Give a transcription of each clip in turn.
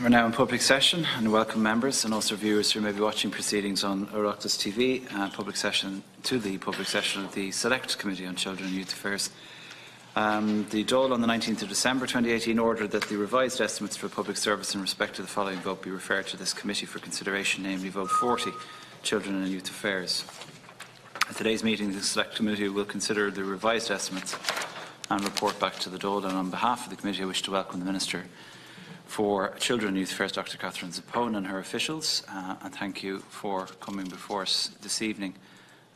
We're now in public session, and welcome members and also viewers who may be watching proceedings on Oireachtas TV, the public session of the Select Committee on Children and Youth Affairs. The Dáil on the 19th of December 2018 ordered that the revised estimates for public service in respect to the following vote be referred to this committee for consideration, namely Vote 40, Children and Youth Affairs. At today's meeting, the Select Committee will consider the revised estimates and report back to the Dáil. And on behalf of the committee, I wish to welcome the Minister for Children and Youth Affairs, Dr. Kathleen Funchion, and her officials, and thank you for coming before us this evening.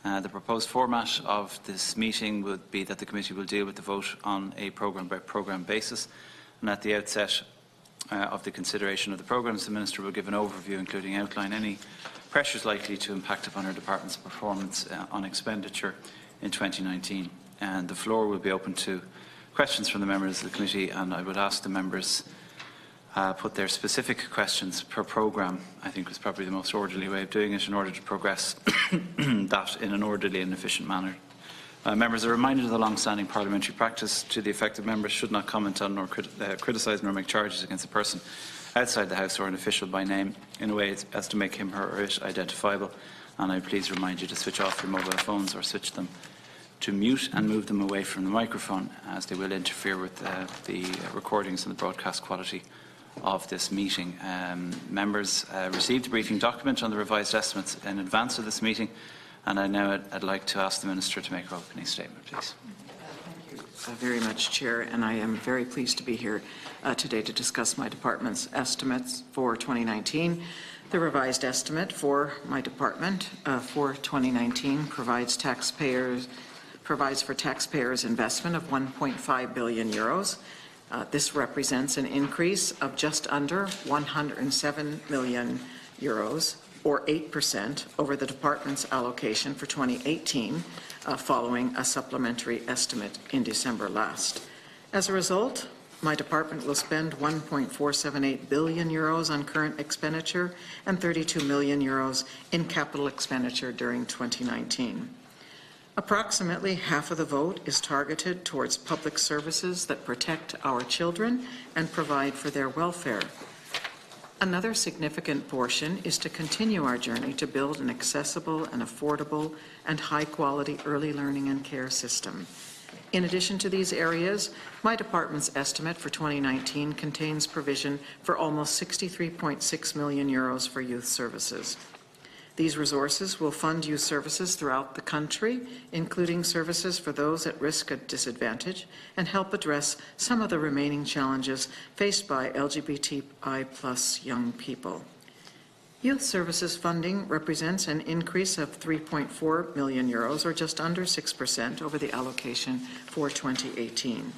The proposed format of this meeting would be that the committee will deal with the vote on a programme-by-programme basis, and at the outset of the consideration of the programmes, the Minister will give an overview, including outline any pressures likely to impact upon her department's performance on expenditure in 2019. And the floor will be open to questions from the members of the committee, and I would ask the members put their specific questions per programme. I think was probably the most orderly way of doing it in order to progress that in an orderly and efficient manner. Members are reminded of the long-standing parliamentary practice to the effect that members should not comment on nor criticise nor make charges against a person outside the House or an official by name in a way as to make him, her or it identifiable. And I please remind you to switch off your mobile phones or switch them to mute and move them away from the microphone, as they will interfere with the recordings and the broadcast quality of this meeting. Members received a briefing document on the revised estimates in advance of this meeting, and I'd like to ask the Minister to make her opening statement, please. Thank you very much, Chair, and I am very pleased to be here today to discuss my department's estimates for 2019. The revised estimate for my department for 2019 provides for taxpayers' investment of €1.5 billion. This represents an increase of just under €107 million, or 8% over the department's allocation for 2018, following a supplementary estimate in December last. As a result, my department will spend €1.478 billion on current expenditure and €32 million in capital expenditure during 2019. Approximately half of the vote is targeted towards public services that protect our children and provide for their welfare. Another significant portion is to continue our journey to build an accessible and affordable and high-quality early learning and care system. In addition to these areas, my department's estimate for 2019 contains provision for almost €63.6 million for youth services. These resources will fund youth services throughout the country, including services for those at risk of disadvantage, and help address some of the remaining challenges faced by LGBTI+ young people. Youth services funding represents an increase of €3.4 million, or just under 6% over the allocation for 2018.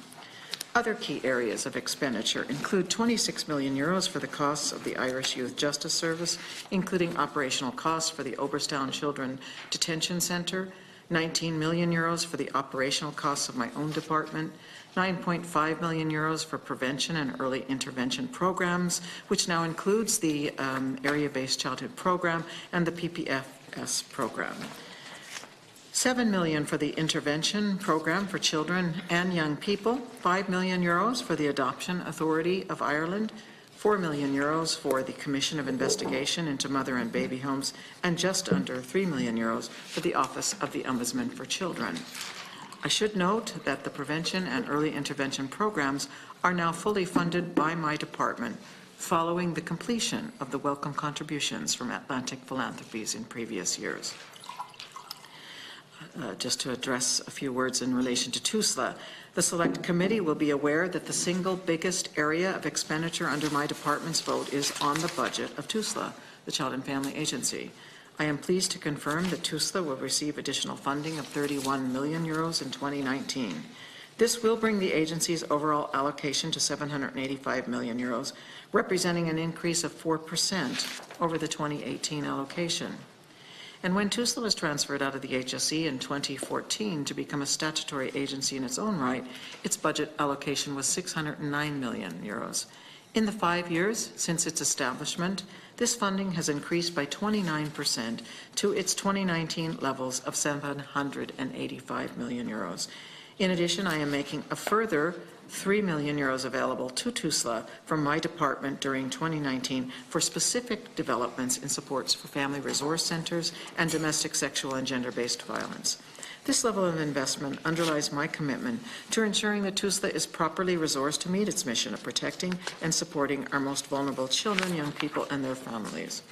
Other key areas of expenditure include €26 million for the costs of the Irish Youth Justice Service, including operational costs for the Oberstown Children Detention Centre, €19 million for the operational costs of my own department, €9.5 million for prevention and early intervention programs, which now includes the area-based childhood program and the PPFS program. €7 million for the intervention program for children and young people, €5 million for the Adoption Authority of Ireland, €4 million for the Commission of Investigation into Mother and Baby Homes, and just under €3 million for the Office of the Ombudsman for Children. I should note that the prevention and early intervention programs are now fully funded by my department, following the completion of the welcome contributions from Atlantic Philanthropies in previous years. Just to address a few words in relation to TUSLA, the Select Committee will be aware that the single biggest area of expenditure under my department's vote is on the budget of TUSLA, the Child and Family Agency. I am pleased to confirm that TUSLA will receive additional funding of €31 million in 2019. This will bring the agency's overall allocation to €785 million, representing an increase of 4% over the 2018 allocation. And when TUSLA was transferred out of the HSE in 2014 to become a statutory agency in its own right, its budget allocation was €609 million. In the 5 years since its establishment, this funding has increased by 29% to its 2019 levels of €785 million. In addition, I am making a further 3 million euros available to TUSLA from my department during 2019 for specific developments in supports for family resource centres and domestic sexual and gender-based violence. This level of investment underlies my commitment to ensuring that TUSLA is properly resourced to meet its mission of protecting and supporting our most vulnerable children, young people, and their families.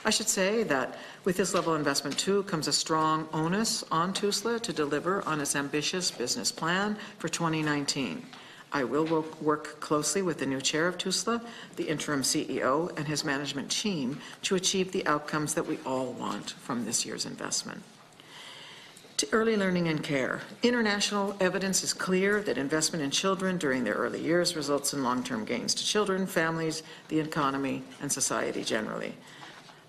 I should say that with this level of investment too comes a strong onus on TUSLA to deliver on its ambitious business plan for 2019. I will work closely with the new chair of TUSLA, the interim CEO, and his management team to achieve the outcomes that we all want from this year's investment. To early learning and care. International evidence is clear that investment in children during their early years results in long-term gains to children, families, the economy, and society generally.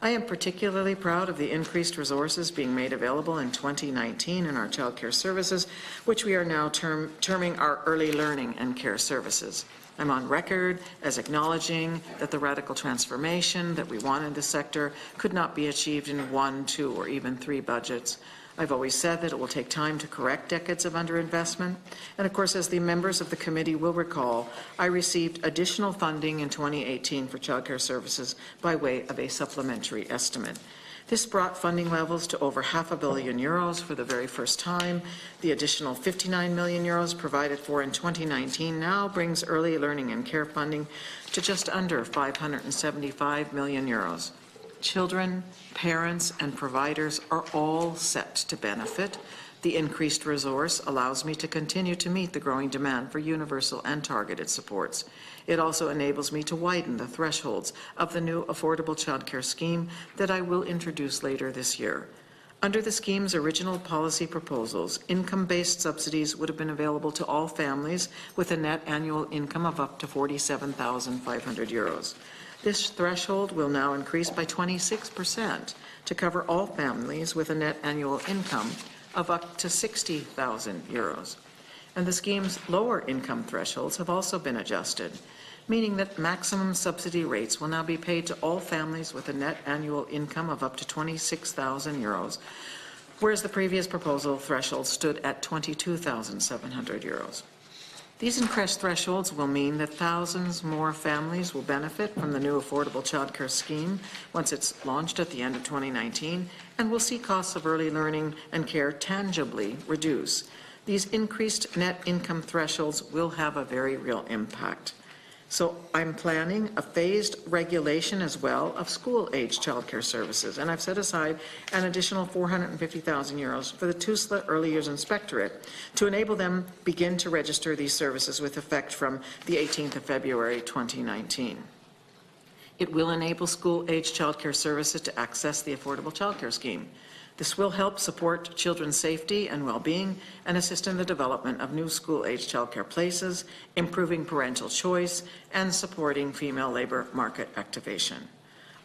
I am particularly proud of the increased resources being made available in 2019 in our childcare services, which we are now terming our early learning and care services. I'm on record as acknowledging that the radical transformation that we want in this sector could not be achieved in 1, 2, or even 3 budgets. I've always said that it will take time to correct decades of underinvestment. And of course, as the members of the committee will recall, I received additional funding in 2018 for childcare services by way of a supplementary estimate. This brought funding levels to over €500 million for the very first time. The additional €59 million provided for in 2019 now brings early learning and care funding to just under €575 million. Children, parents, and providers are all set to benefit. The increased resource allows me to continue to meet the growing demand for universal and targeted supports. It also enables me to widen the thresholds of the new affordable childcare scheme that I will introduce later this year. Under the scheme's original policy proposals, income-based subsidies would have been available to all families with a net annual income of up to €47,500. This threshold will now increase by 26% to cover all families with a net annual income of up to €60,000. And the scheme's lower income thresholds have also been adjusted, meaning that maximum subsidy rates will now be paid to all families with a net annual income of up to €26,000, whereas the previous proposal threshold stood at €22,700. These increased thresholds will mean that thousands more families will benefit from the new affordable childcare scheme once it's launched at the end of 2019, and will see costs of early learning and care tangibly reduce. These increased net income thresholds will have a very real impact. So I'm planning a phased regulation as well of school-age childcare services, and I've set aside an additional €450,000 for the TUSLA Early Years Inspectorate to enable them begin to register these services with effect from the 18th of February 2019. It will enable school-age childcare services to access the Affordable Childcare Scheme. This will help support children's safety and well-being and assist in the development of new school-age childcare places, improving parental choice, and supporting female labour market activation.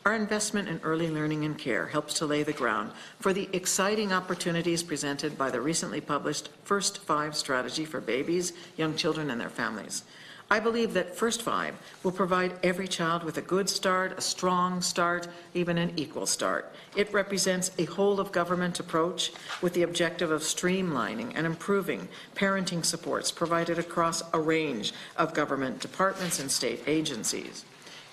Our investment in early learning and care helps to lay the ground for the exciting opportunities presented by the recently published First 5 strategy for babies, young children, and their families. I believe that First 5 will provide every child with a good start, a strong start, even an equal start. It represents a whole-of-government approach with the objective of streamlining and improving parenting supports provided across a range of government departments and state agencies.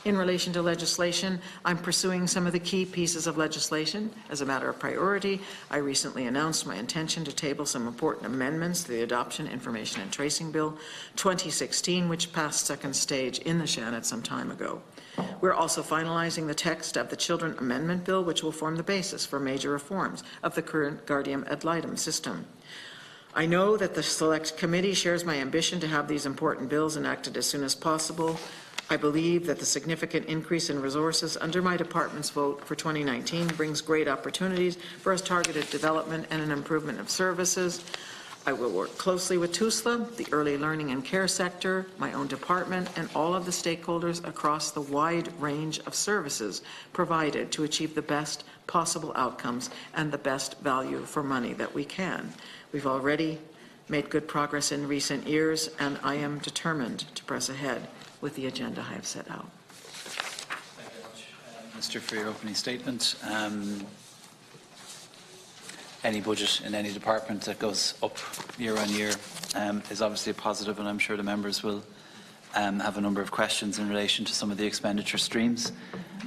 In relation to legislation, I'm pursuing some of the key pieces of legislation as a matter of priority. I recently announced my intention to table some important amendments to the Adoption, Information and Tracing Bill 2016, which passed second stage in the Shannon some time ago. We're also finalizing the text of the Children Amendment Bill, which will form the basis for major reforms of the current Guardium ad litem system. I know that the Select Committee shares my ambition to have these important bills enacted as soon as possible. I believe that the significant increase in resources under my department's vote for 2019 brings great opportunities for us targeted development and an improvement of services. I will work closely with TUSLA, the early learning and care sector, my own department, and all of the stakeholders across the wide range of services provided to achieve the best possible outcomes and the best value for money that we can. We've already made good progress in recent years, and I am determined to press ahead with the agenda I have set out. Thank you very much, Minister, for your opening statement. any budget in any department that goes up year on year is obviously a positive, and I'm sure the members will have a number of questions in relation to some of the expenditure streams.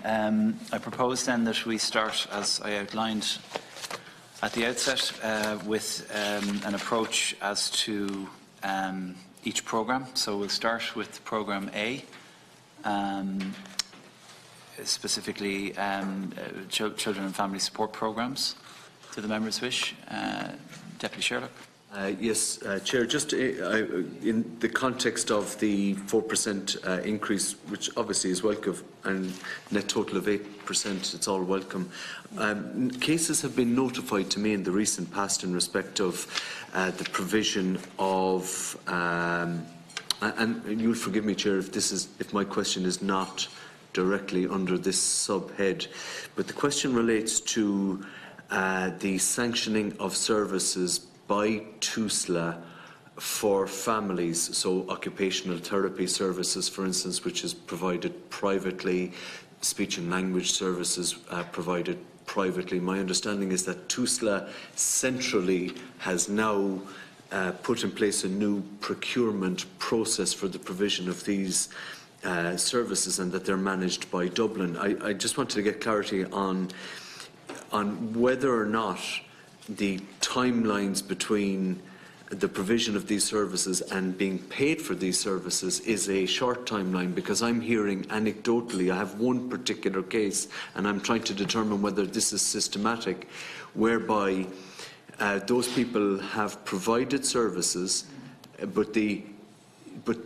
I propose then that we start, as I outlined at the outset, with an approach as to each programme. So we'll start with Programme A, specifically children and family support programmes. To the members' wish. Deputy Sherlock. Yes, Chair, just in the context of the 4% increase, which obviously is welcome, and net total of 8%, it's all welcome. Cases have been notified to me in the recent past in respect of the provision of, and you'll forgive me, Chair, if my question is not directly under this subhead, but the question relates to the sanctioning of services by TUSLA for families, so occupational therapy services, for instance, which is provided privately, speech and language services provided privately. My understanding is that TUSLA centrally has now put in place a new procurement process for the provision of these services, and that they're managed by Dublin. I just wanted to get clarity on whether or not the timelines between the provision of these services and being paid for these services is a short timeline, because I'm hearing anecdotally, I have one particular case and I'm trying to determine whether this is systematic, whereby those people have provided services, but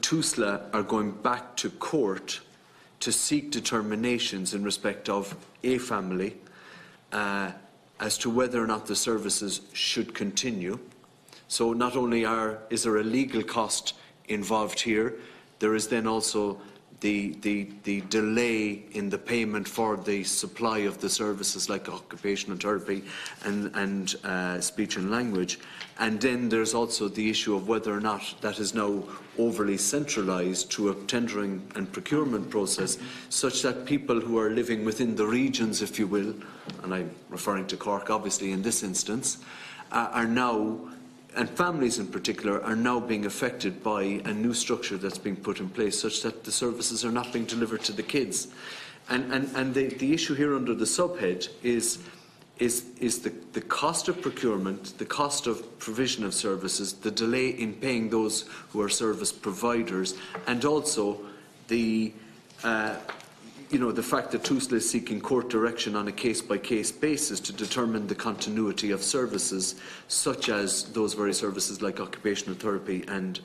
TUSLA are going back to court to seek determinations in respect of a family as to whether or not the services should continue. So not only is there a legal cost involved here, there is then also the delay in the payment for the supply of the services like occupational therapy and speech and language. And then there's also the issue of whether or not that is now overly centralised to a tendering and procurement process, such that people who are living within the regions, if you will, and I'm referring to Cork obviously in this instance, are now, and families in particular, are now being affected by a new structure that's being put in place, such that the services are not being delivered to the kids. And the issue here under the subhead is the cost of procurement, the cost of provision of services, the delay in paying those who are service providers, and also the fact that TUSLA is seeking court direction on a case-by-case basis to determine the continuity of services, such as those very services like occupational therapy and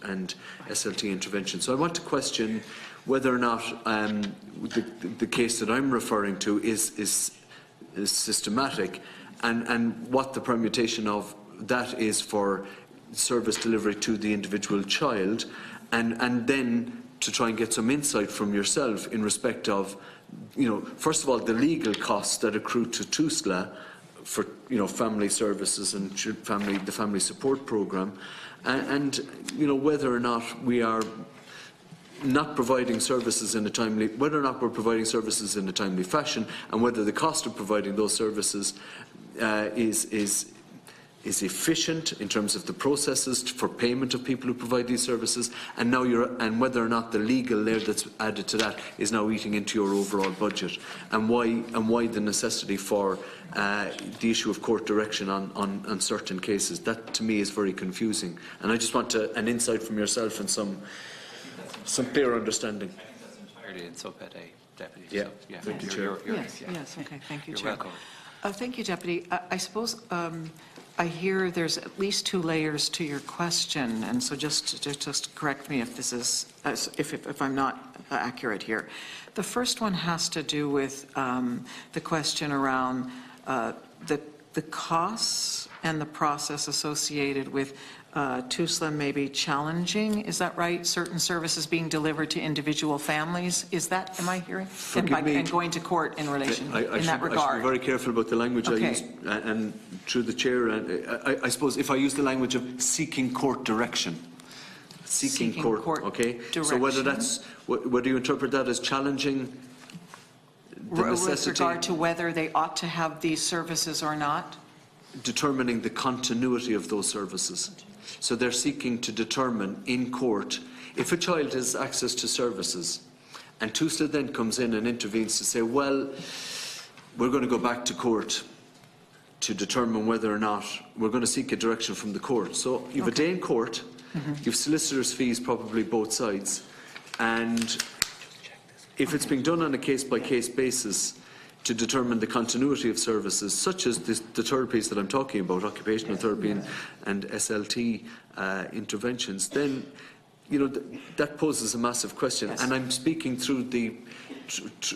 SLT intervention. So I want to question whether or not the case that I'm referring to is systematic, and what the permutation of that is for service delivery to the individual child, and then to try and get some insight from yourself in respect of, first of all, the legal costs that accrue to TUSLA for, family services and the family support programme, and whether or not we are not providing services in a timely, whether or not we're providing services in a timely fashion, and whether the cost of providing those services is efficient in terms of the processes for payment of people who provide these services, and whether or not the legal layer that's added to that is now eating into your overall budget, and why the necessity for the issue of court direction on certain cases. That to me is very confusing, and I just want an insight from yourself and some clear understanding. I think that's entirely in subhead A, Deputy. Yeah, so, yeah. Thank you, Chair. Yes, okay, thank you, You're Chair. welcome. Thank you, Deputy. I suppose I hear there's at least two layers to your question, and so just correct me if this is if I'm not accurate here. The first one has to do with the question around the costs and the process associated with TUSLA may be challenging. Is that right? Certain services being delivered to individual families. Is that, am I hearing? And going to court in relation in that regard. I should be very careful about the language I use, and through the Chair. I suppose if I use the language of seeking court direction. Seeking court, okay? Direction. So whether you interpret that as challenging the necessity. With regard to whether they ought to have these services or not? determining the continuity of those services. So they're seeking to determine in court if a child has access to services, and TUSLA then comes in and intervenes to say, well, we're going to go back to court to determine whether or not we're going to seek a direction from the court. So you've a day in court, you've solicitors' fees probably both sides, and if it's being done on a case-by-case basis to determine the continuity of services, such as the third piece that I'm talking about, occupational therapy and SLT interventions, then that poses a massive question. Yes. And I'm speaking through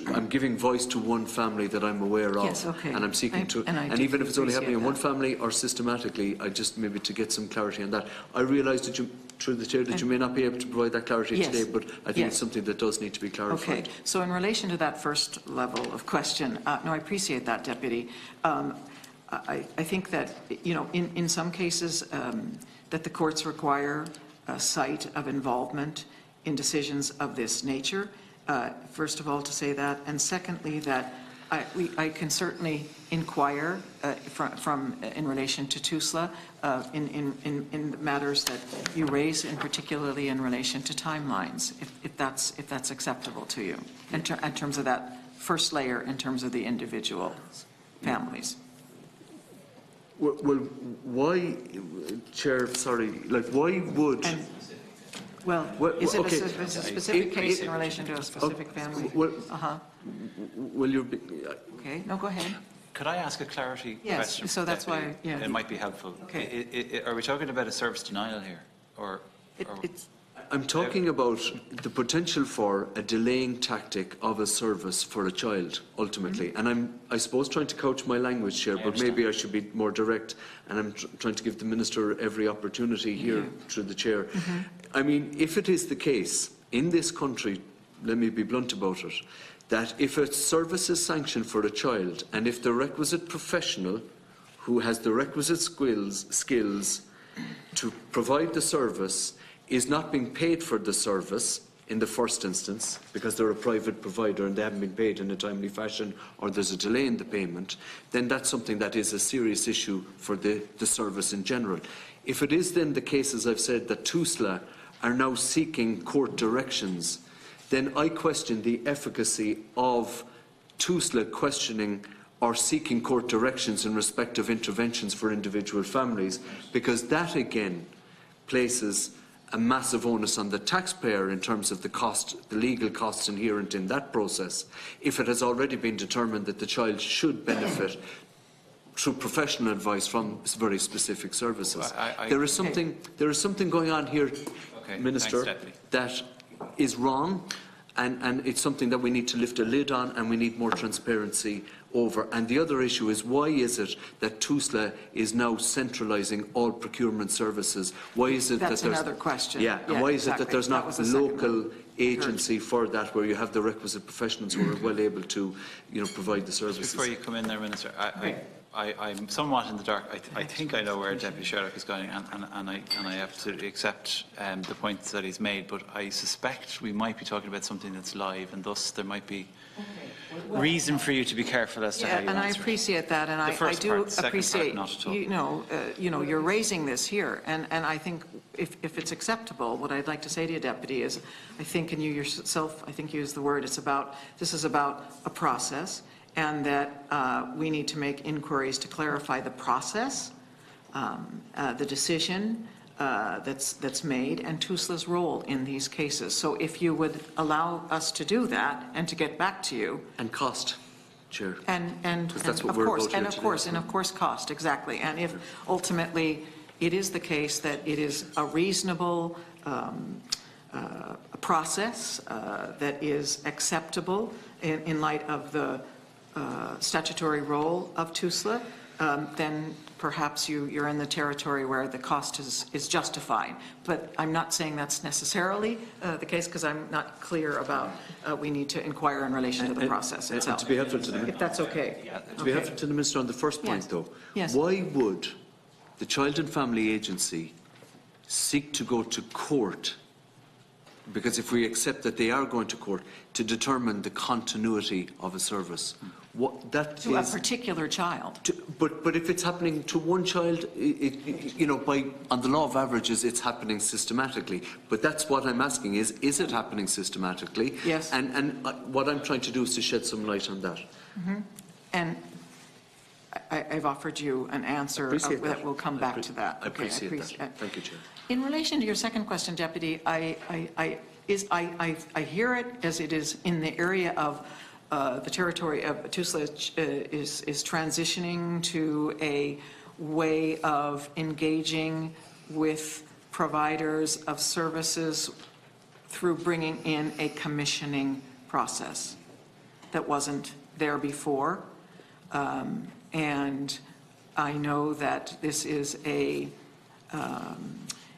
I'm giving voice to one family that I'm aware of, Yes, okay. and I'm seeking and even if it's only happening in one family or systematically, I just maybe to get some clarity on that. I realise that through the chair, that you may not be able to provide that clarity today, but I think it's something that does need to be clarified. Okay, so in relation to that first level of question, no, I appreciate that, Deputy. I think that, in some cases, that the courts require a site of involvement in decisions of this nature. First of all, to say that, and secondly, that I can certainly inquire in relation to TUSLA in matters that you raise, and particularly in relation to timelines, if that's acceptable to you, in terms of that first layer, in terms of the individual families. Well, why, Chair? Sorry, why would? Is it a specific case in relation to a specific family? Will you be? Okay, no, go ahead. Could I ask a clarity question? Yes, so that's why, It might be helpful. Okay. Are we talking about a service denial here? I'm talking about the potential for a delaying tactic of a service for a child, ultimately. And I suppose, trying to couch my language here, but maybe I should be more direct, and I'm trying to give the Minister every opportunity here through the Chair. I mean, if it is the case in this country, let me be blunt about it, that if a service is sanctioned for a child, and if the requisite professional who has the requisite skills to provide the service is not being paid for the service in the first instance, because they're a private provider and they haven't been paid in a timely fashion, or there's a delay in the payment, then that's something that is a serious issue for the service in general. If it is then the case, as I've said, that TUSLA are now seeking court directions, then I question the efficacy of TUSLA questioning or seeking court directions in respect of interventions for individual families, because that again places a massive onus on the taxpayer in terms of the legal costs inherent in that process, if it has already been determined that the child should benefit through professional advice from very specific services. There is something going on here, Minister, that is wrong, and it's something that we need to lift a lid on, and we need more transparency over. And the other issue is, why is it that TUSLA is now centralising all procurement services? Why is it That's another question. Yeah, and why is it that there's not a local agency for that, where you have the requisite professionals who are well able to, provide the services? Before you come in there, Minister, I'm somewhat in the dark. I think I know where Deputy Sherlock is going, and I absolutely accept the points that he's made, but I suspect we might be talking about something that's live, and thus there might be reason for you to be careful as to how you answer. And I appreciate that, and I do appreciate, you're raising this here, and I think if it's acceptable, what I'd like to say to you, Deputy, is I think, and you yourself, I think you used the word, this is about a process, and that we need to make inquiries to clarify the process, the decision that's made, and TUSLA's role in these cases. So if you would allow us to do that and to get back to you. And cost, Chair. And that's what of we're course, about here and of course cost, exactly. And if ultimately it is the case that it is a reasonable process that is acceptable in light of the statutory role of TUSLA, then perhaps you're in the territory where the cost is justified. But I'm not saying that's necessarily the case, because I'm not clear about we need to inquire in relation to the process itself. To be helpful to the, if that's okay. To be helpful to the Minister on the first point, though, why would the Child and Family Agency seek to go to court? Because if we accept that they are going to court to determine the continuity of a service, to a particular child. But if it's happening to one child, you know, on the law of averages, it's happening systematically. But that's what I'm asking: is it happening systematically? Yes. And what I'm trying to do is to shed some light on that. And I've offered you an answer that will come back to that. I appreciate that. Thank you, Chair. In relation to your second question, Deputy, I hear it as it is in the area of the territory of TUSLA is transitioning to a way of engaging with providers of services through bringing in a commissioning process that wasn't there before. And I know that this is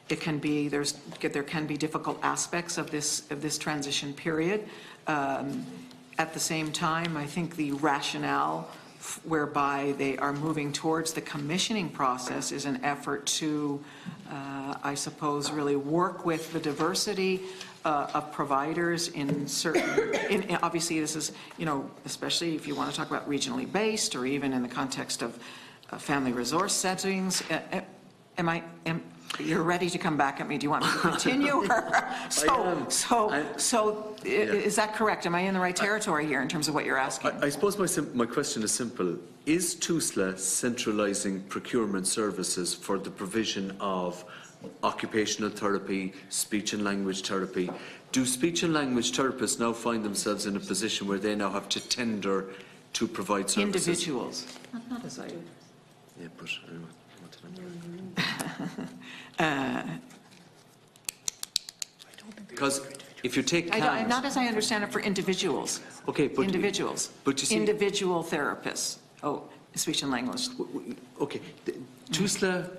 it can be, there can be difficult aspects of this transition period. At the same time, I think the rationale whereby they are moving towards the commissioning process is an effort to, I suppose, really work with the diversity of providers in certain, obviously this is, you know, especially if you want to talk about regionally based or even in the context of family resource settings. You're ready to come back at me. Do you want me to continue? Is that correct? Am I in the right territory here in terms of what you're asking? I suppose my question is simple. Is TUSLA centralising procurement services for the provision of occupational therapy, speech and language therapy? Do speech and language therapists now find themselves in a position where they now have to tender to provide services? Individuals. Not as I... Yeah, but anyway. Because if you take CAMS, not as I understand it for individuals. Okay, but individuals. But you see, individual therapists. Oh, speech and language. Okay, TUSLA.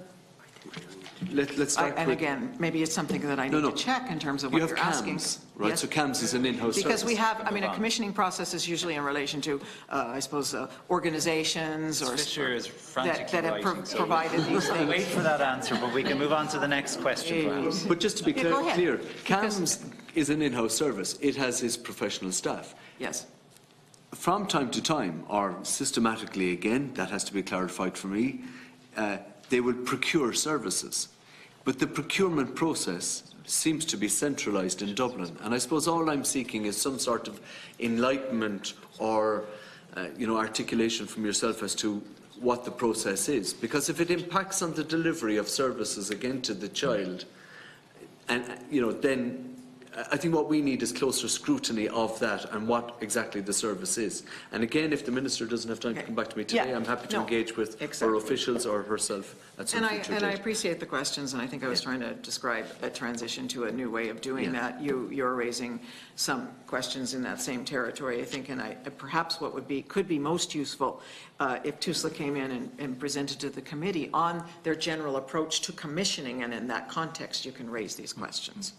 Let's start. And again, maybe it's something that I need to check in terms of what you're asking. Right, yes. so CAMS is an in-house because service. we have, I mean, a commissioning process is usually in relation to, I suppose, organizations or that have provided these things. Wait for that answer, but we can move on to the next question, perhaps. But just to be clear, CAMS is an in-house service. It has its professional staff. Yes. From time to time, or systematically again, that has to be clarified for me, they will procure services. But the procurement process seems to be centralised in Dublin. And I suppose all I'm seeking is some sort of enlightenment or articulation from yourself as to what the process is. Because if it impacts on the delivery of services again to the child, and then I think what we need is closer scrutiny of that and what exactly the service is. And again, if the Minister doesn't have time to come back to me today, I'm happy to engage with her officials or herself at some future date. And I appreciate the questions, and I think I was trying to describe a transition to a new way of doing that. You're raising some questions in that same territory, I think, and perhaps what could be most useful if TUSLA came in and presented to the committee on their general approach to commissioning, and in that context you can raise these questions.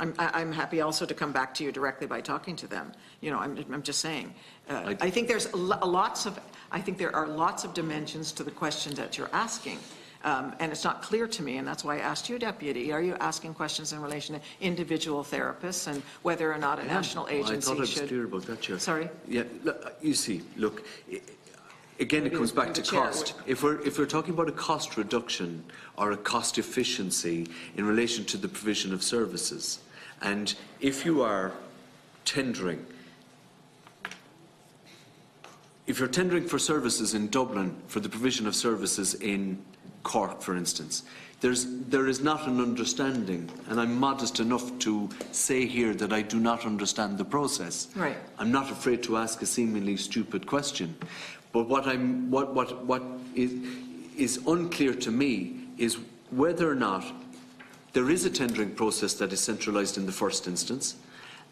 I'm happy also to come back to you directly by talking to them. I'm just saying. I think there are lots of dimensions to the questions that you're asking, and it's not clear to me. And that's why I asked you, Deputy. Are you asking questions in relation to individual therapists and whether or not a national agency should? I thought I was clear about that, Chair. Sorry. Yeah. You see, look. Again, it comes back to cost. If we're talking about a cost reduction or a cost efficiency in relation to the provision of services, and if you are tendering, for services in Dublin for the provision of services in Cork, for instance, there is not an understanding, and I'm modest enough to say here that I do not understand the process. Right. I'm not afraid to ask a seemingly stupid question. But what is unclear to me is whether or not there is a tendering process that is centralised in the first instance,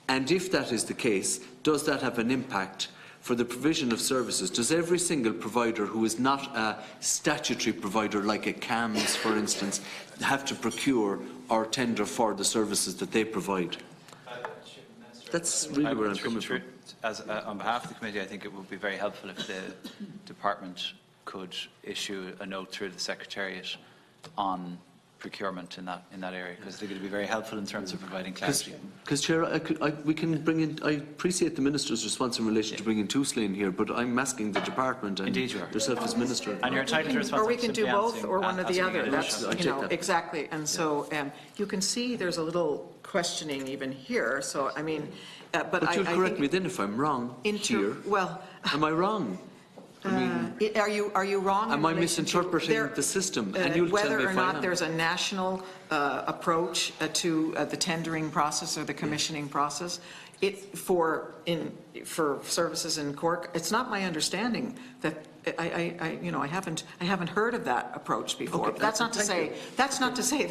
and if that is the case, does that have an impact for the provision of services? Does every single provider who is not a statutory provider, like a CAMS, for instance, have to procure or tender for the services that they provide? That's really where I'm coming from. On behalf of the committee, I think it would be very helpful if the department could issue a note through the Secretariat on procurement in that area, because they're going to be very helpful in terms of providing clarity. Because, Chair, we can bring in. I appreciate the Minister's response in relation to bringing TUSLA in here, but I'm asking the department and Indeed you are. yourself as Minister. And you're entitled to respond. Or we can do both, or one or the other. That's, I you take know, that. exactly. And so you can see there's a little questioning even here. So, I mean, But you'll correct me then if I'm wrong here. Well, Am I wrong? I mean, are you wrong? am I misinterpreting the system? And you'll tell whether me or if not I am. there's a national approach to the tendering process or the commissioning process for services in Cork, it's not my understanding that I haven't heard of that approach before. Okay, But that's not to say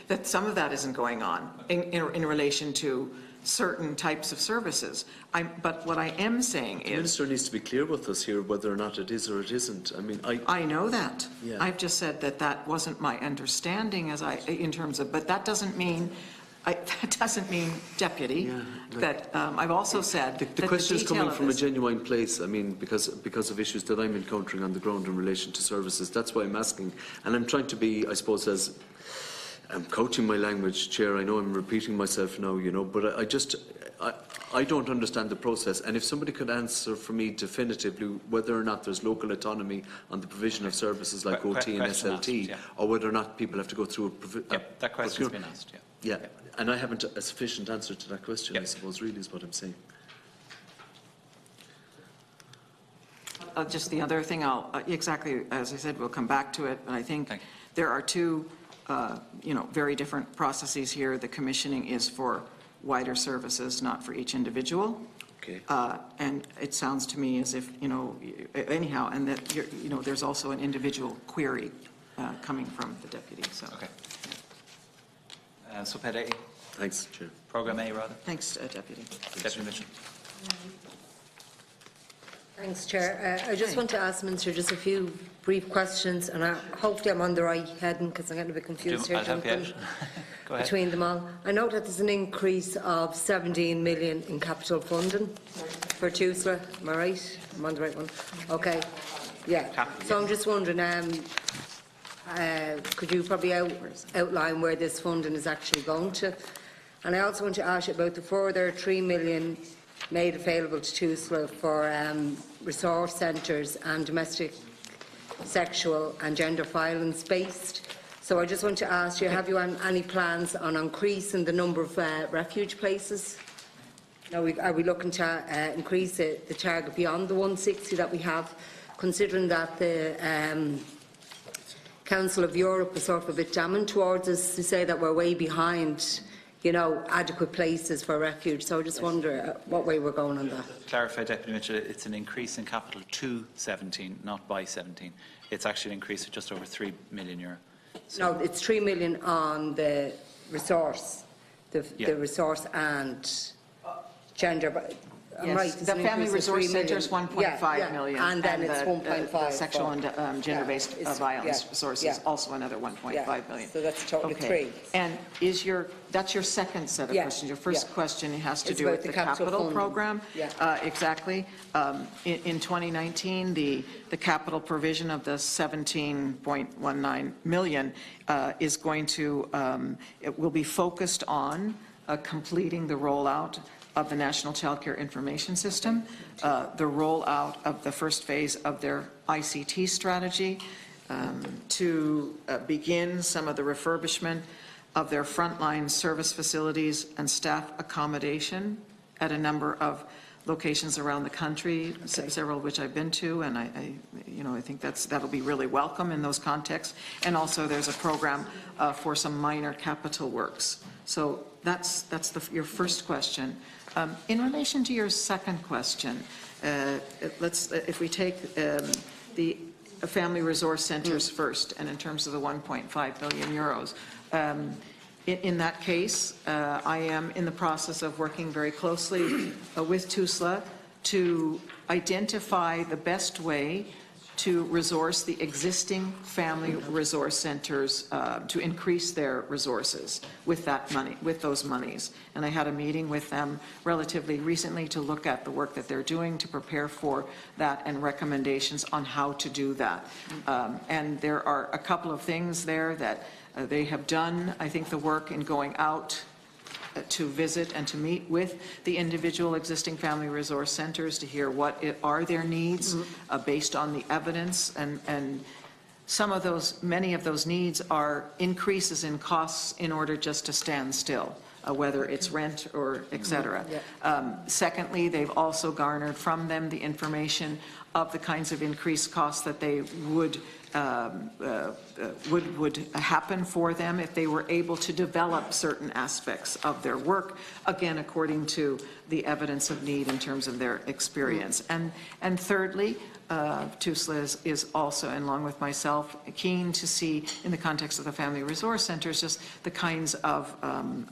that some of that isn't going on in relation to certain types of services. But what I am saying The is, Minister needs to be clear with us here whether or not it is or it isn't. I mean, I know that. Yeah. I've just said that wasn't my understanding in terms of, but that doesn't mean, Deputy, Yeah, like- that I've also said that the question is detail coming of from a this- genuine place. I mean, because of issues that I'm encountering on the ground in relation to services. That's why I'm asking. And I'm trying to be, I suppose, as I'm coaching my language, Chair. I know I'm repeating myself now, but I don't understand the process. And if somebody could answer for me definitively whether or not there's local autonomy on the provision of services like OT and SLT, or whether or not people have to go through That question's been asked, yeah. And I haven't a sufficient answer to that question, I suppose, really is what I'm saying. Just the other thing, exactly as I said, we'll come back to it, but I think there are two, very different processes here. The commissioning is for wider services, not for each individual. Okay. And it sounds to me as if, anyhow, and that, there's also an individual query coming from the deputy, so. Okay. So, Ped A, Thanks, Chair. Programme A, rather. Thanks, Deputy. Deputy Mitchell. Thanks, Chair. I just want to ask the Minister just a few brief questions, and hopefully I'm on the right heading because I'm getting a bit confused here. I'll help you out. Go ahead. Between them all. I know that there's an increase of 17 million in capital funding for TUSLA. Am I right? I'm on the right one. Okay. Yeah. So I'm just wondering, could you probably outline where this funding is actually going to? And I also want to ask you about the further 3 million made available to TUSLA for resource centres and domestic, sexual and gender violence based. So I just want to ask you, have you any plans on increasing the number of refuge places? Are we looking to increase the target beyond the 160 that we have, considering that the Council of Europe is sort of a bit damning towards us to say that we're way behind, adequate places for refuge. So I just wonder what way we're going on that. Clarify, Deputy Mitchell, it's an increase in capital to 17, not by 17. It's actually an increase of just over €3 million. So No, it's 3 million on the resource, the resource and gender. But I'm right, Yes, the Family Resource Centre is 1.5 million. And then it's 1.5. The sexual and gender-based violence resources, also another 1.5 million. So that's totally Okay. 3. And that's your second set of questions. Your first question has to It's do about with the the capital capital funding. program. Yeah. Exactly. In 2019, the capital provision of the 17.19 million is going to, it will be focused on completing the rollout of the National Childcare Information System, the rollout of the first phase of their ICT strategy, to begin some of the refurbishment of their frontline service facilities and staff accommodation at a number of locations around the country, several of which I've been to, and I think that'll be really welcome in those contexts. And also there's a program for some minor capital works. So that's your first question. In relation to your second question, if we take the family resource centres first, and in terms of the 1.5 billion euros, in that case, I am in the process of working very closely with TUSLA to identify the best way to resource the existing family resource centres, to increase their resources with that money, with those monies. And I had a meeting with them relatively recently to look at the work that they're doing to prepare for that and recommendations on how to do that. And there are a couple of things there that they have done, I think, the work in going out to visit and to meet with the individual existing family resource centres to hear what are their needs based on the evidence, and some of those, many of those needs are increases in costs in order just to stand still, whether it's rent or et cetera. Secondly, they've also garnered from them the information of the kinds of increased costs that they would happen for them if they were able to develop certain aspects of their work, again, according to the evidence of need in terms of their experience. And thirdly, TUSLA is also, and along with myself, keen to see, in the context of the family resource centres, just the kinds of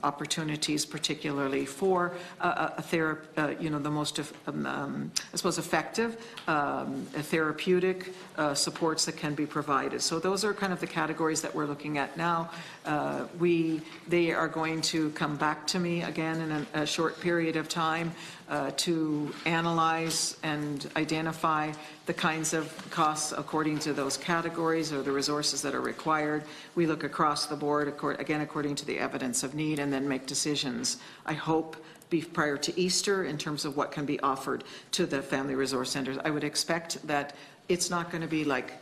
opportunities, particularly for a therapy, the most, I suppose, effective therapeutic supports that can be provided. So those are kind of the categories that we're looking at now. They are going to come back to me again in a short period of time to analyze and identify the kinds of costs according to those categories or the resources that are required. We look across the board, again, according to the evidence of need, and then make decisions, I hope, prior to Easter in terms of what can be offered to the family resource centres. I would expect that it's not going to be like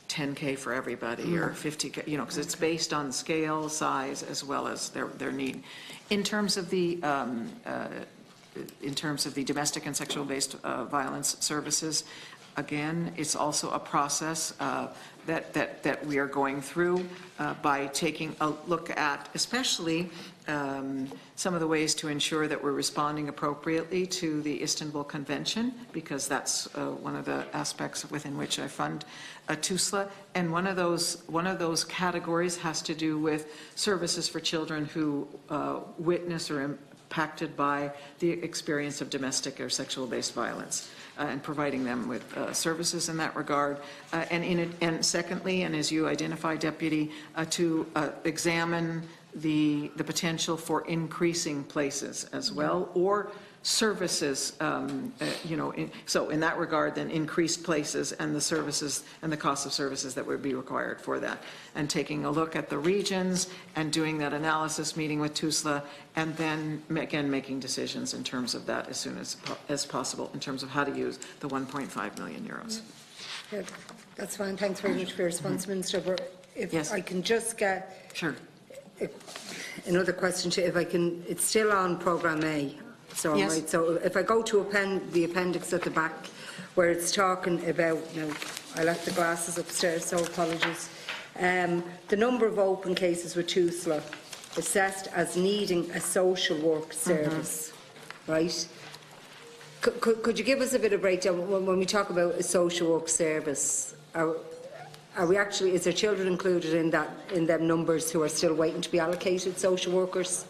10K for everybody or 50K, because it's based on scale, size, as well as their need. In terms of the domestic and sexual-based violence services, again, it's also a process that we are going through by taking a look at, especially some of the ways to ensure that we're responding appropriately to the Istanbul Convention, because that's one of the aspects within which I fund TUSLA. And one of those categories has to do with services for children who witness or impacted by the experience of domestic or sexual-based violence, and providing them with services in that regard. And secondly, and as you identify, Deputy, to examine the potential for increasing places as well, or services, so in that regard, then increased places and the services and the cost of services that would be required for that. And taking a look at the regions and doing that analysis, meeting with TUSLA, and then again making decisions in terms of that as soon as possible in terms of how to use the 1.5 million euros. Good. That's fine. Thanks very much for your response, Minister. But if Yes. I can just get another question, if I can, it's still on Programme A. So, yes. Right, so if I go to the appendix at the back, where it's talking about, now I left the glasses upstairs, so apologies, the number of open cases with TUSLA assessed as needing a social work service, right? Could you give us a bit of breakdown when we talk about a social work service? Are we actually, is there children included in them numbers who are still waiting to be allocated social workers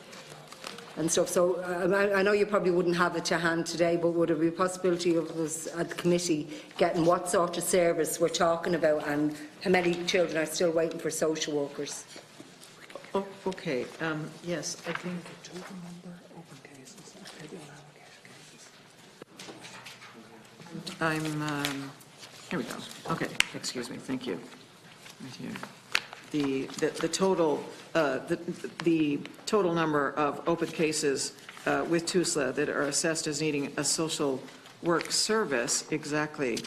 and stuff? So I know you probably wouldn't have it to hand today, but would there be a possibility of us at the committee getting what sort of service we're talking about and how many children are still waiting for social workers? Oh, okay. Yes, I think. Here we go. Okay, excuse me. Thank you. Right here. The total number of open cases with TUSLA that are assessed as needing a social work service, exactly.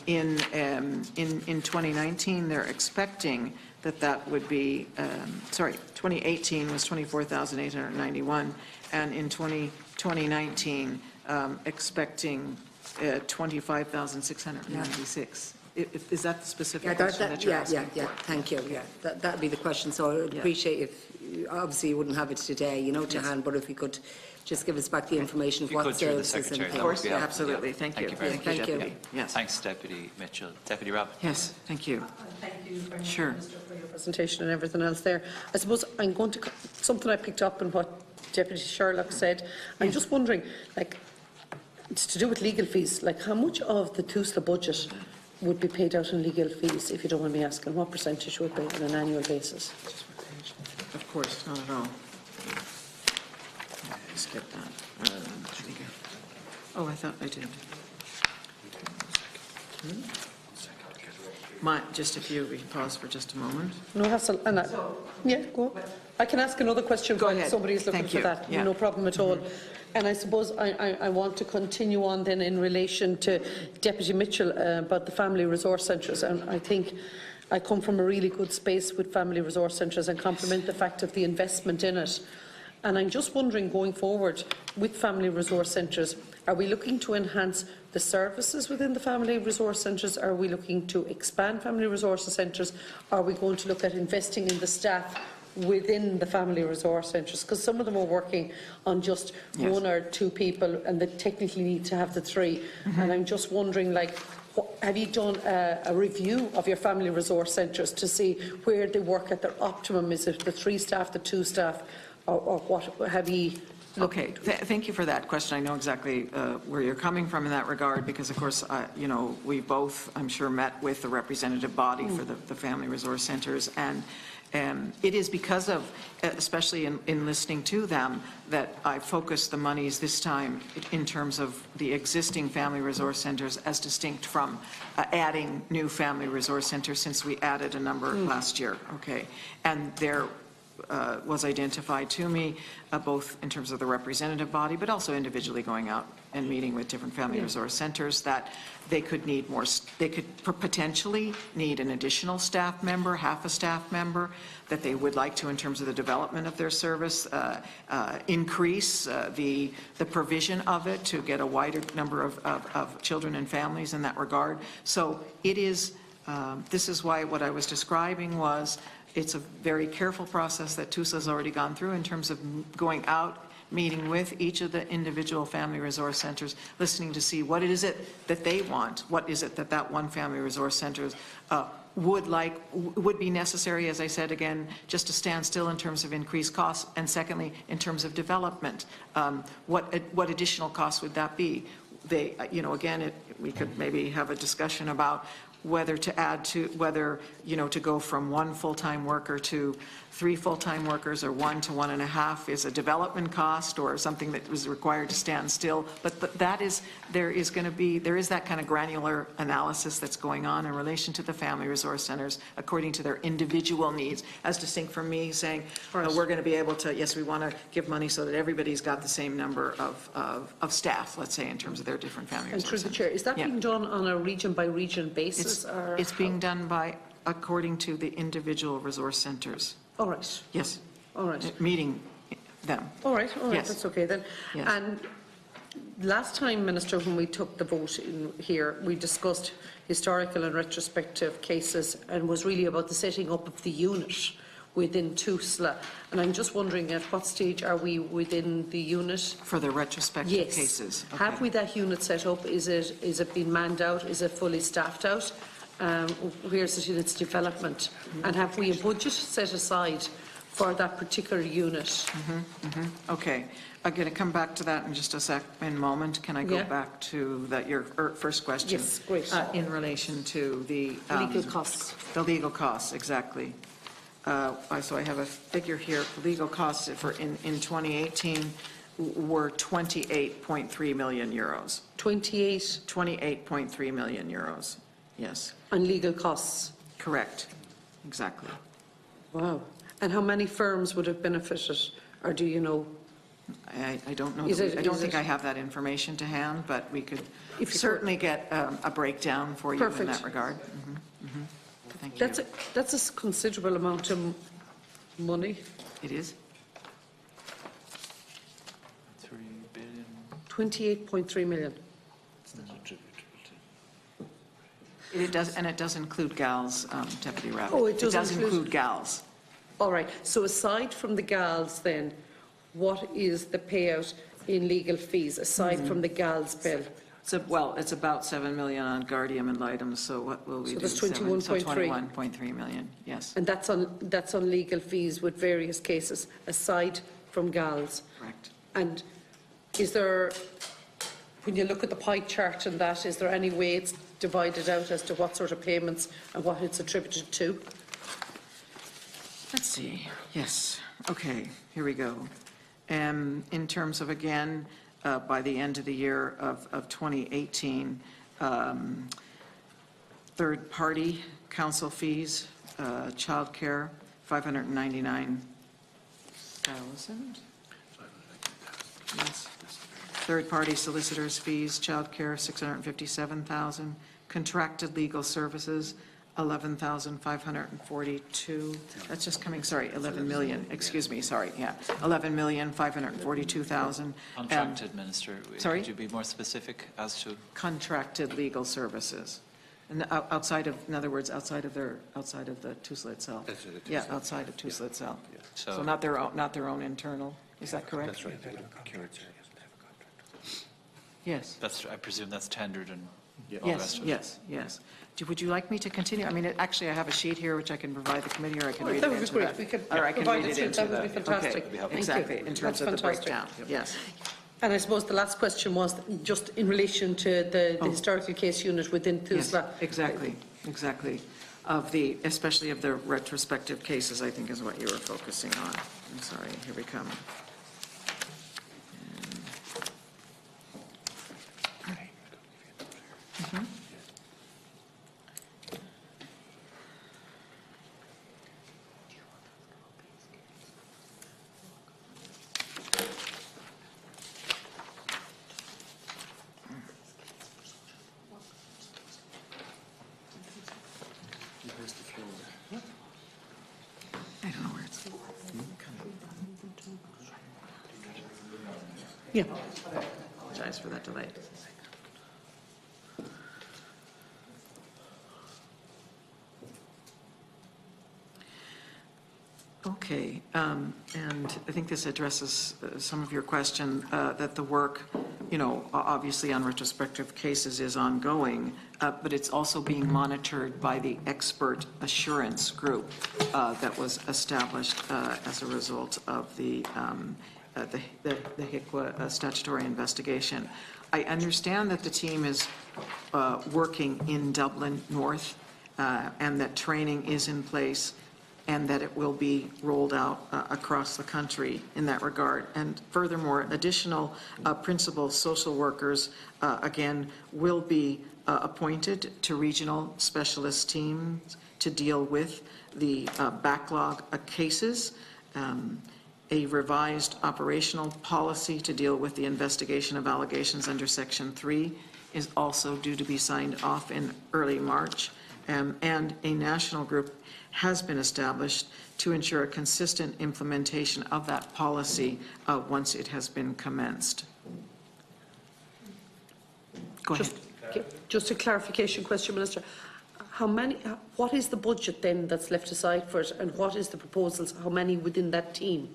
In 2019, they're expecting that would be, 2018 was 24,891, and in 2019, expecting 25,696. Is that the specific question that you're asking? Yeah, thank you. Yeah, that'd be the question. So I would appreciate if, obviously you wouldn't have it today, to hand, but if you could just give us back the information of what services and of course, absolutely. Thank you. Thank you. Deputy. Yes. Thanks, Deputy Mitchell. Deputy Rabbitte. Yes, thank you. Thank you very much, Sure. Minister, for your presentation and everything else there. I suppose I'm going to, something I picked up in what Deputy Sherlock said. I'm just wondering, it's to do with legal fees, how much of the TUSLA budget would be paid out in legal fees, if you don't mind me asking? What percentage would be on an annual basis? Of course, not at all. Skip that. Oh, I thought I did. Just if you pause for just a moment. No hassle. And yeah, go on. I can ask another question Go while ahead. somebody's looking Thank for you. that. Yeah. No problem at all. And I suppose I want to continue on then in relation to Deputy Mitchell about the family resource centres. And I think I come from a really good space with family resource centres and compliment the fact of the investment in it. And I'm just wondering, going forward with family resource centres, are we looking to enhance the services within the family resource centres? Are we looking to expand family resource centres? Are we going to look at investing in the staff within the family resource centres? Because some of them are working on just one or two people and they technically need to have the three. And I'm just wondering, like, have you done a review of your family resource centres to see where they work at their optimum? Is it the 3 staff, the 2 staff, or what have you? Okay, thank you for that question. I know exactly where you're coming from in that regard, because of course, you know, we both, I'm sure, met with the representative body for the family resource centres, and it is because of, especially in listening to them, that I focused the monies this time in terms of the existing family resource centres as distinct from adding new family resource centres, since we added a number last year. Okay, and there was identified to me, both in terms of the representative body, but also individually going out and meeting with different family resource centres, that they could need more, they could potentially need an additional staff member, half a staff member, that they would like to, in terms of the development of their service, increase the provision of it to get a wider number of children and families in that regard. So it is, this is why what I was describing was, it's a very careful process that TUSA has already gone through in terms of going out, meeting with each of the individual family resource centres, listening to see what is it that they want, what is it that that one family resource centre would be necessary, as I said again, just to stand still in terms of increased costs, and secondly, in terms of development, what additional costs would that be? They, you know, again, we could maybe have a discussion about whether to add to, whether, you know, to go from 1 full-time worker to 3 full-time workers, or 1 to 1.5 is a development cost, or something that was required to stand still. But that is, there is that kind of granular analysis that's going on in relation to the family resource centres according to their individual needs, as distinct from me saying, we're going to be able to, yes, we want to give money so that everybody's got the same number of staff, let's say, in terms of their different family resource centres. And through the chair, is that being done on a region-by-region basis? It's being done according to the individual resource centres. All right. Yes. All right. Meeting them. All right. Yes. That's okay then. Yes. And last time, Minister, when we took the vote in here, we discussed historical and retrospective cases, and was really about the setting up of the unit within TUSLA. And I'm just wondering, at what stage are we within the unit? For the retrospective cases. Okay. Have we that unit set up? Is it being manned out? Is it fully staffed out? Where is it in its development? And have we a budget set aside for that particular unit? Okay, I'm going to come back to that in just a moment. Can I go back to your first question? Yes, great. In relation to the legal costs. The legal costs, exactly. So I have a figure here. Legal costs for in 2018 were 28.3 million euros. 28.3 million euros. Yes. And legal costs? Correct. Exactly. Wow. And how many firms would have benefited, or do you know? I don't know. I don't think I have that information to hand, but we could certainly get a breakdown for you in that regard. Thank you. That's a considerable amount of money. It is. 3 billion. 28.3 million. It does, and it does include GALs, Deputy Rabbitte. Oh, it does include GALs. All right. So aside from the GALs, then, what is the payout in legal fees aside from the GALs bill? Well, it's about 7 million on Guardium and Litem. So what will we do? So that's 21.3. 21.3 million. Yes. And that's on legal fees with various cases aside from GALs. Correct. And is there when you look at the pie chart and that, is there any way it's divided out as to what sort of payments and what it's attributed to? Let's see. Yes. Okay, here we go. In terms of, again, by the end of the year of 2018, third-party council fees, childcare, 599,000. Yes. Third-party solicitors' fees, childcare, 657,000. Contracted legal services, 11,542. That's just coming, sorry, 11 million, excuse me, sorry, yeah. 11,542,000. Contracted, Minister. Sorry? Could you be more specific as to? Contracted legal services. And outside of, in other words, outside of the TUSLA itself. Yeah, outside of TUSLA itself. So not their own internal, is that correct? That's right. Yes. I presume that's tendered and all the Yes, rest of it. yes, yes. Would you like me to continue? I mean, actually, I have a sheet here which I can provide the committee, or I can read it That would be into great. that. We could Or I can provide read it it through. into That would be fantastic. Okay, Thank you. exactly, in terms That's of the fantastic. breakdown, yes. And I suppose the last question was just in relation to the historical case unit within Yes, TUSLA. exactly. Especially of the retrospective cases, I think is what you were focusing on. I'm sorry, here we come. I don't know where it's. Yeah. Apologize for that delay. Okay, and I think this addresses some of your question, that the work, you know, obviously on retrospective cases is ongoing, but it's also being monitored by the expert assurance group that was established as a result of the HICWA statutory investigation. I understand that the team is working in Dublin North and that training is in place and that it will be rolled out across the country in that regard. And furthermore, additional principal social workers, again, will be appointed to regional specialist teams to deal with the backlog of cases. A revised operational policy to deal with the investigation of allegations under Section 3 is also due to be signed off in early March. And a national group has been established to ensure a consistent implementation of that policy once it has been commenced. Go ahead. Just a clarification question, Minister. What is the budget then that's left aside for it, and what is the proposals? How many within that team?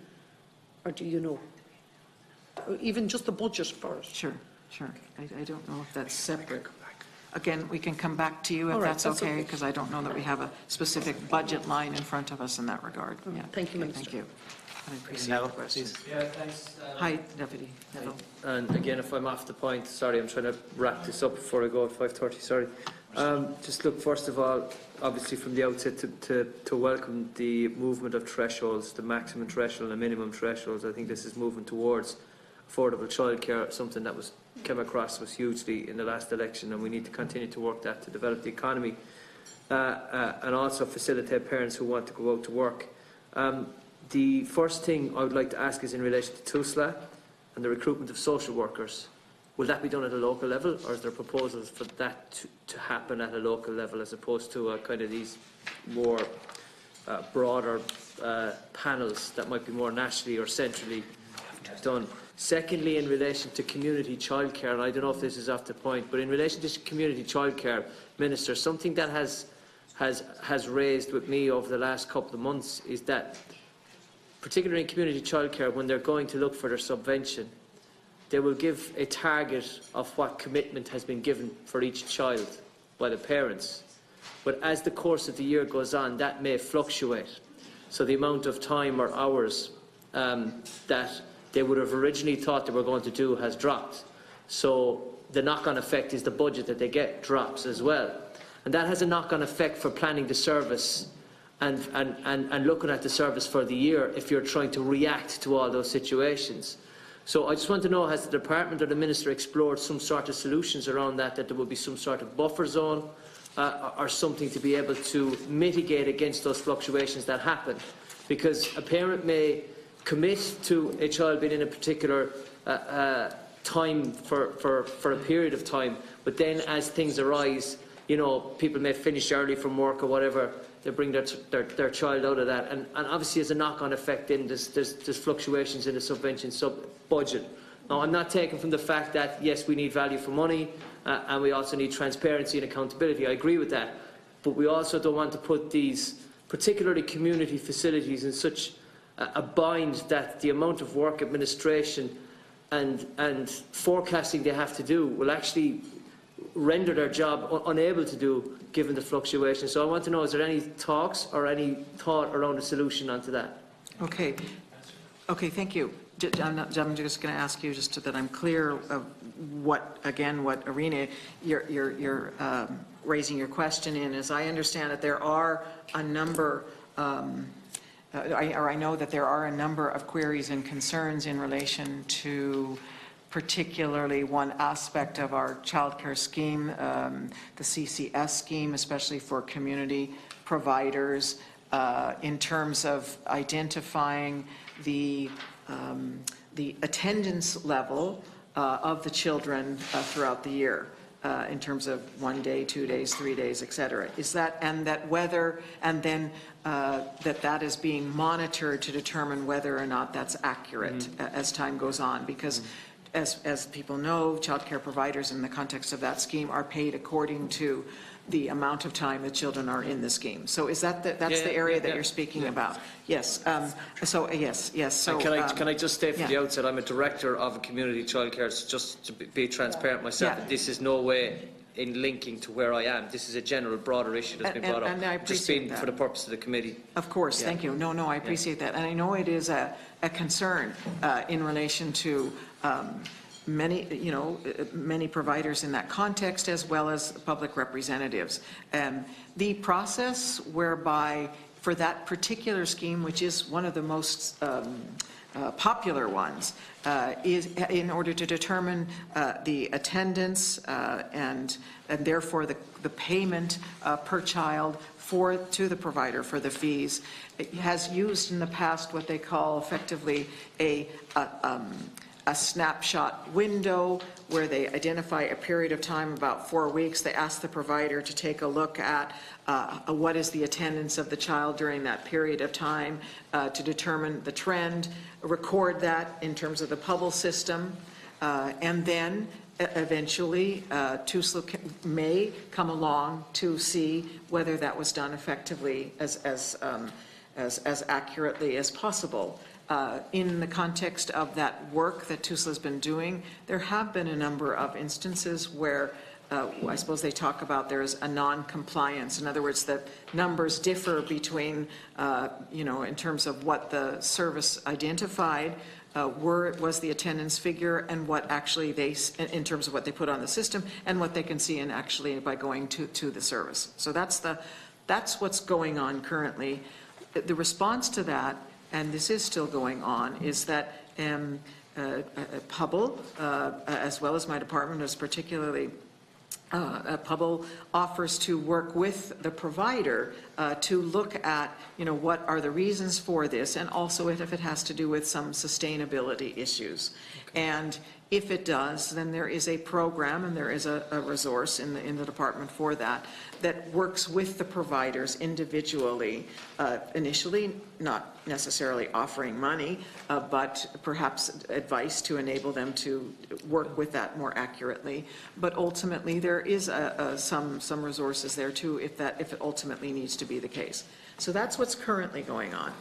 Or do you know? Or even just the budget for it? Sure. I don't know if that's separate. Again, we can come back to you if All right, that's that's okay, okay. because I don't know that we have a specific budget line in front of us in that regard. Yeah. Thank you, Okay, Minister. Thank you. I appreciate Neville, the question. please. Yeah, thanks. Hi, Deputy Neville. And again, if I'm off the point, sorry, I'm trying to wrap this up before I go at 5:30, sorry. Just look, first of all, obviously from the outset to welcome the movement of thresholds, the maximum threshold and minimum thresholds. I think this is moving towards affordable childcare, something that came across was hugely in the last election, and we need to continue to work that to develop the economy and also facilitate parents who want to go out to work. The first thing I would like to ask is in relation to TUSLA and the recruitment of social workers. Will that be done at a local level, or is there proposals for that to happen at a local level as opposed to kind of these more broader panels that might be more nationally or centrally done? Secondly, in relation to community childcare, and I don't know if this is off the point, but in relation to community childcare, Minister, something that has raised with me over the last couple of months is that, particularly in community childcare, when they're going to look for their subvention, they will give a target of what commitment has been given for each child by the parents. But as the course of the year goes on, that may fluctuate. So the amount of time or hours that they would have originally thought they were going to do has dropped. So the knock-on effect is the budget that they get drops as well. And that has a knock-on effect for planning the service and looking at the service for the year if you're trying to react to all those situations. So I just want to know, has the Department or the Minister explored some sort of solutions around that there will be some sort of buffer zone or something to be able to mitigate against those fluctuations that happen? Because a parent may commit to a child being in a particular time for a period of time, but then as things arise, you know, people may finish early from work or whatever, they bring their child out of that, and obviously as a knock-on effect then there's fluctuations in the subvention budget. Now I'm not taking from the fact that yes, we need value for money and we also need transparency and accountability. I agree with that, but we also don't want to put these particularly community facilities in such a bind that the amount of work, administration and forecasting they have to do will actually render their job unable to do given the fluctuation. So I want to know, is there any talks or any thought around a solution onto that? Okay, thank you. I'm just going to ask you just so that I'm clear of what arena you're raising your question in. As I understand it, there are a number, I know that there are a number of queries and concerns in relation to particularly one aspect of our childcare scheme, the CCS scheme, especially for community providers, in terms of identifying the attendance level of the children throughout the year, in terms of 1 day, 2 days, 3 days, etc. Is that, and that whether, and then that is being monitored to determine whether or not that's accurate as time goes on, because as people know, childcare providers in the context of that scheme are paid according to the amount of time the children are in the scheme. So is that that's the area that you're speaking about? Yes. So yes. So can I just say from the outset, I'm a director of a community childcare, just to be transparent myself. Yeah. This is no way in linking to where I am. This is a general, broader issue that's been brought up. And I appreciate that. For the purpose of the committee. Of course, thank you. No, I appreciate that. And I know it is a concern in relation to many providers in that context, as well as public representatives. The process whereby for that particular scheme, which is one of the most popular ones, is in order to determine the attendance and therefore the payment per child to the provider for the fees. It has used in the past what they call effectively a snapshot window, where they identify a period of time, about 4 weeks. They ask the provider to take a look at what is the attendance of the child during that period of time, to determine the trend, record that in terms of the Pubble system, and then eventually TUSLA may come along to see whether that was done effectively as accurately as possible. In the context of that work that TUSLA has been doing, there have been a number of instances where I suppose they talk about there's a non-compliance. In other words, that numbers differ between, in terms of what the service identified was the attendance figure, and what actually in terms of what they put on the system, and what they can see in actually by going to the service. So that's what's going on currently. The response to that, and this is still going on, is that Pubble, as well as my department, is particularly Pubble offers to work with the provider to look at, what are the reasons for this, and also if it has to do with some sustainability issues. Okay. And if it does, then there is a program and there is a resource in the department for that works with the providers individually, initially not necessarily offering money, but perhaps advice to enable them to work with that more accurately. But ultimately, there is some resources there too, if it ultimately needs to be the case. So that's what's currently going on.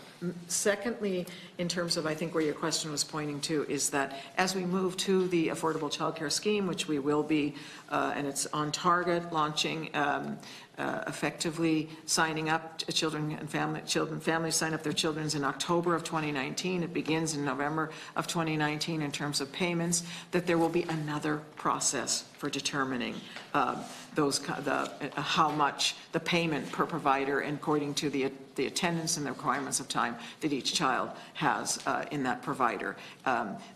Secondly, in terms of, I think where your question was pointing to, is that as we move to the affordable childcare scheme, which we will be, and it's on target, launching effectively signing up families sign up their children in October of 2019. It begins in November of 2019 in terms of payments, that there will be another process for determining how much the payment per provider according to the attendance and the requirements of time that each child has in that provider.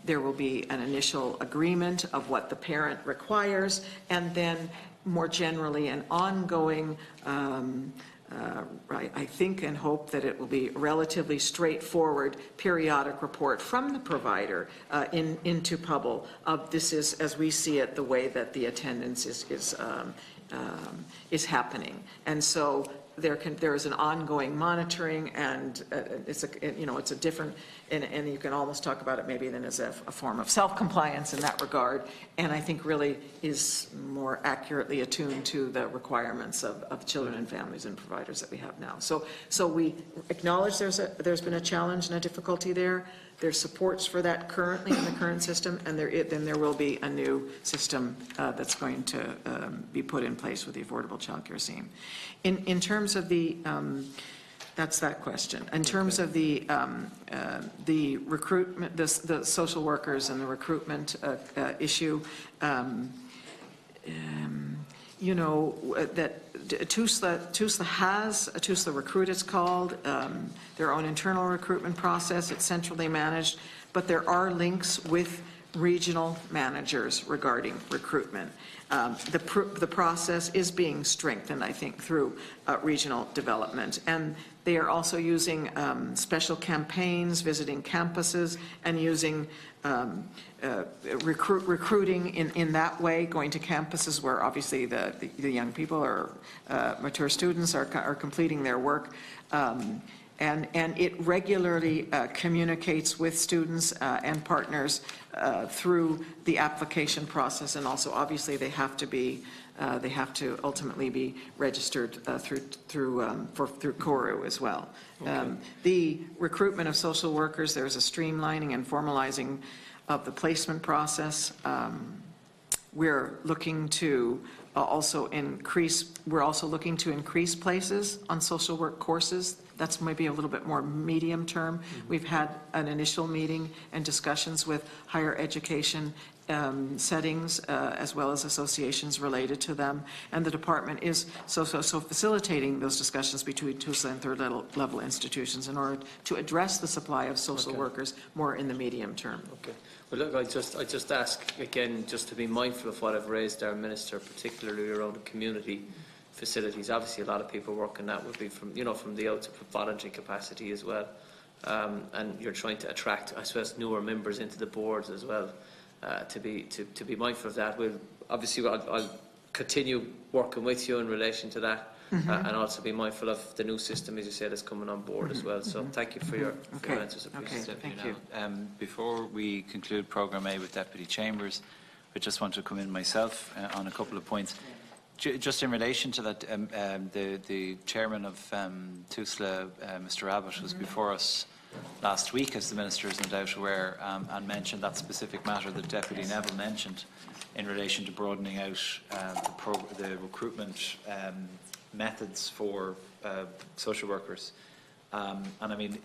There will be an initial agreement of what the parent requires, and then more generally an ongoing I think and hope that it will be relatively straightforward periodic report from the provider into Pubble of this is, as we see it, the way that the attendance is happening. And so there is an ongoing monitoring, and it's a different, and you can almost talk about it maybe then as a form of self-compliance in that regard, and I think really is more accurately attuned to the requirements of children and families and providers that we have now. So we acknowledge there's been a challenge and a difficulty there. There's supports for that currently in the current system, and then there will be a new system that's going to be put in place with the Affordable Childcare Scheme. In terms of the, that's that question. In terms of the recruitment, the social workers and the recruitment issue, you know, that TUSLA has, TUSLA Recruit it's called, their own internal recruitment process. It's centrally managed, but there are links with regional managers regarding recruitment. The process is being strengthened, I think, through regional development. And they are also using special campaigns, visiting campuses, and using recruiting in that way, going to campuses where obviously the young people or mature students are completing their work. And it regularly communicates with students and partners through the application process, and also obviously they have to ultimately be registered through CORU as well. Okay. The recruitment of social workers, there's a streamlining and formalizing of the placement process. We're looking to also increase places on social work courses. That's maybe a little bit more medium term. Mm-hmm. We've had an initial meeting and discussions with higher education settings as well as associations related to them, and the department is so facilitating those discussions between TUSLA and third level institutions in order to address the supply of social workers more in the medium term. Okay. Well, look, I just ask again, just to be mindful of what I've raised our minister, particularly around the community facilities. Obviously, a lot of people working that would be from the out of voluntary capacity as well, and you're trying to attract, I suppose, newer members into the boards as well. To be mindful of that, I'll continue working with you in relation to that. Mm-hmm. And also be mindful of the new system, as you said, is coming on board as well. So thank you for your answers. Okay, thank you. Before we conclude Programme A with Deputy Chambers, I just want to come in myself on a couple of points. Just in relation to that, the chairman of TUSLA, Mr. Rabbitte, was before us last week, as the Minister is no doubt aware, and mentioned that specific matter that Deputy Neville mentioned in relation to broadening out the recruitment methods for social workers. And I mean,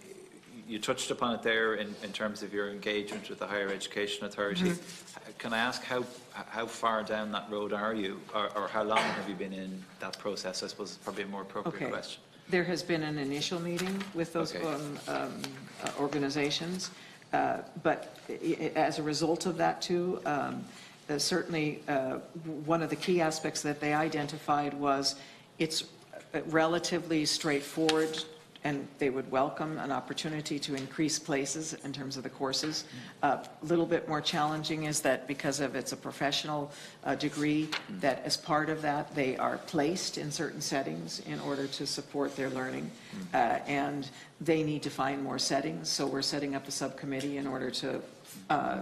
you touched upon it there in terms of your engagement with the Higher Education Authority. Mm-hmm. Can I ask how far down that road are you, or how long have you been in that process? I suppose it's probably a more appropriate question. There has been an initial meeting with those organizations, but as a result of that too, certainly one of the key aspects that they identified was it's relatively straightforward, and they would welcome an opportunity to increase places in terms of the courses. A little bit more challenging is that because of it's a professional degree, that as part of that they are placed in certain settings in order to support their learning, and they need to find more settings. So we're setting up a subcommittee in order to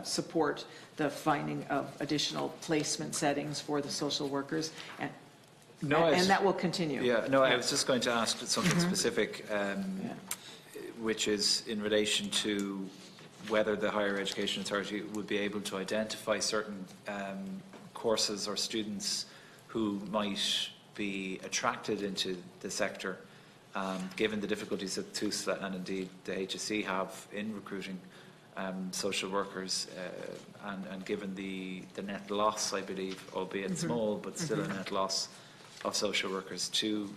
support the finding of additional placement settings for the social workers. And that will continue. Yeah, no, I was just going to ask something specific, which is in relation to whether the Higher Education Authority would be able to identify certain courses or students who might be attracted into the sector, given the difficulties that TUSLA and indeed the HSE have in recruiting social workers, and given the net loss, I believe, albeit small, but still a net loss of social workers to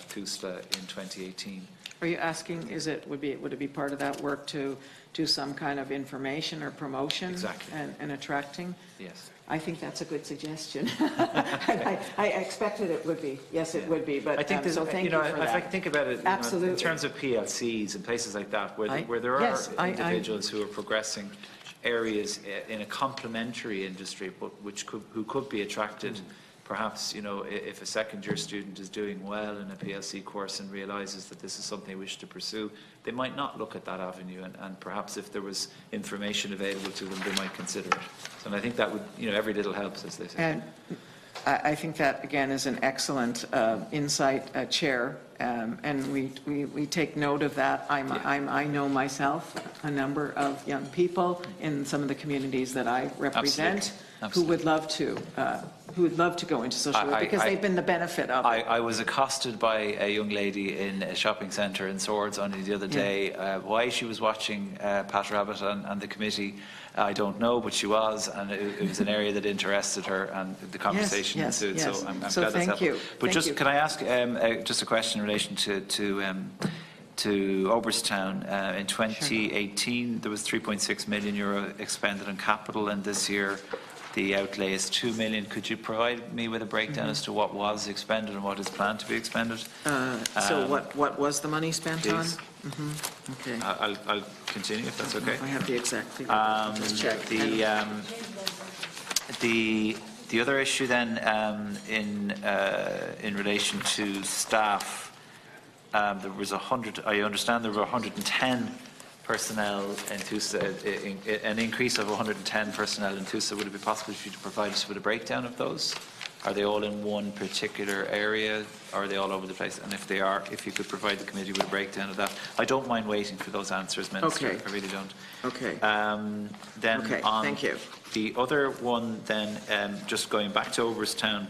TUSLA in 2018. Are you asking, would it be part of that work to do some kind of information or promotion? Exactly. And attracting? Yes. I think that's a good suggestion. I expected it would be. Yes, it would be. But I think so thank you for if that. I think about it, Absolutely. in terms of PLCs and places like that, where there are individuals who are progressing areas in a complementary industry, but who could be attracted. Perhaps, if a second-year student is doing well in a PLC course and realises that this is something they wish to pursue, they might not look at that avenue, and perhaps if there was information available to them, they might consider it. So, and I think that would, every little helps, as they say. And I think that, again, is an excellent insight, Chair, and we take note of that. I know myself a number of young people in some of the communities that I represent. Absolutely. Who would love to go into social work because they've been the benefit of it. I was accosted by a young lady in a shopping centre in Swords only the other day. Why she was watching Pat Rabbitte and the committee, I don't know, but she was, and it was an area that interested her, and the conversation ensued. Yes. So I'm so glad that's helpful. you. But can I ask just a question in relation to Oberstown? In 2018, there was €3.6 million expended on capital, and this year the outlay is €2 million. Could you provide me with a breakdown as to what was expended and what is planned to be expended? So what was the money spent on? Okay. I'll continue if that's okay. I have the exact figure. Just check. The other issue then in relation to staff, there was I understand there were 110 personnel in TUSA, an increase of 110 personnel in TUSA. Would it be possible for you to provide us with a breakdown of those? Are they all in one particular area, or are they all over the place? And if they are, if you could provide the committee with a breakdown of that. I don't mind waiting for those answers, Minister. Okay. I really don't. Okay. Then okay. Thank you. The other one then, just going back to Oberstown,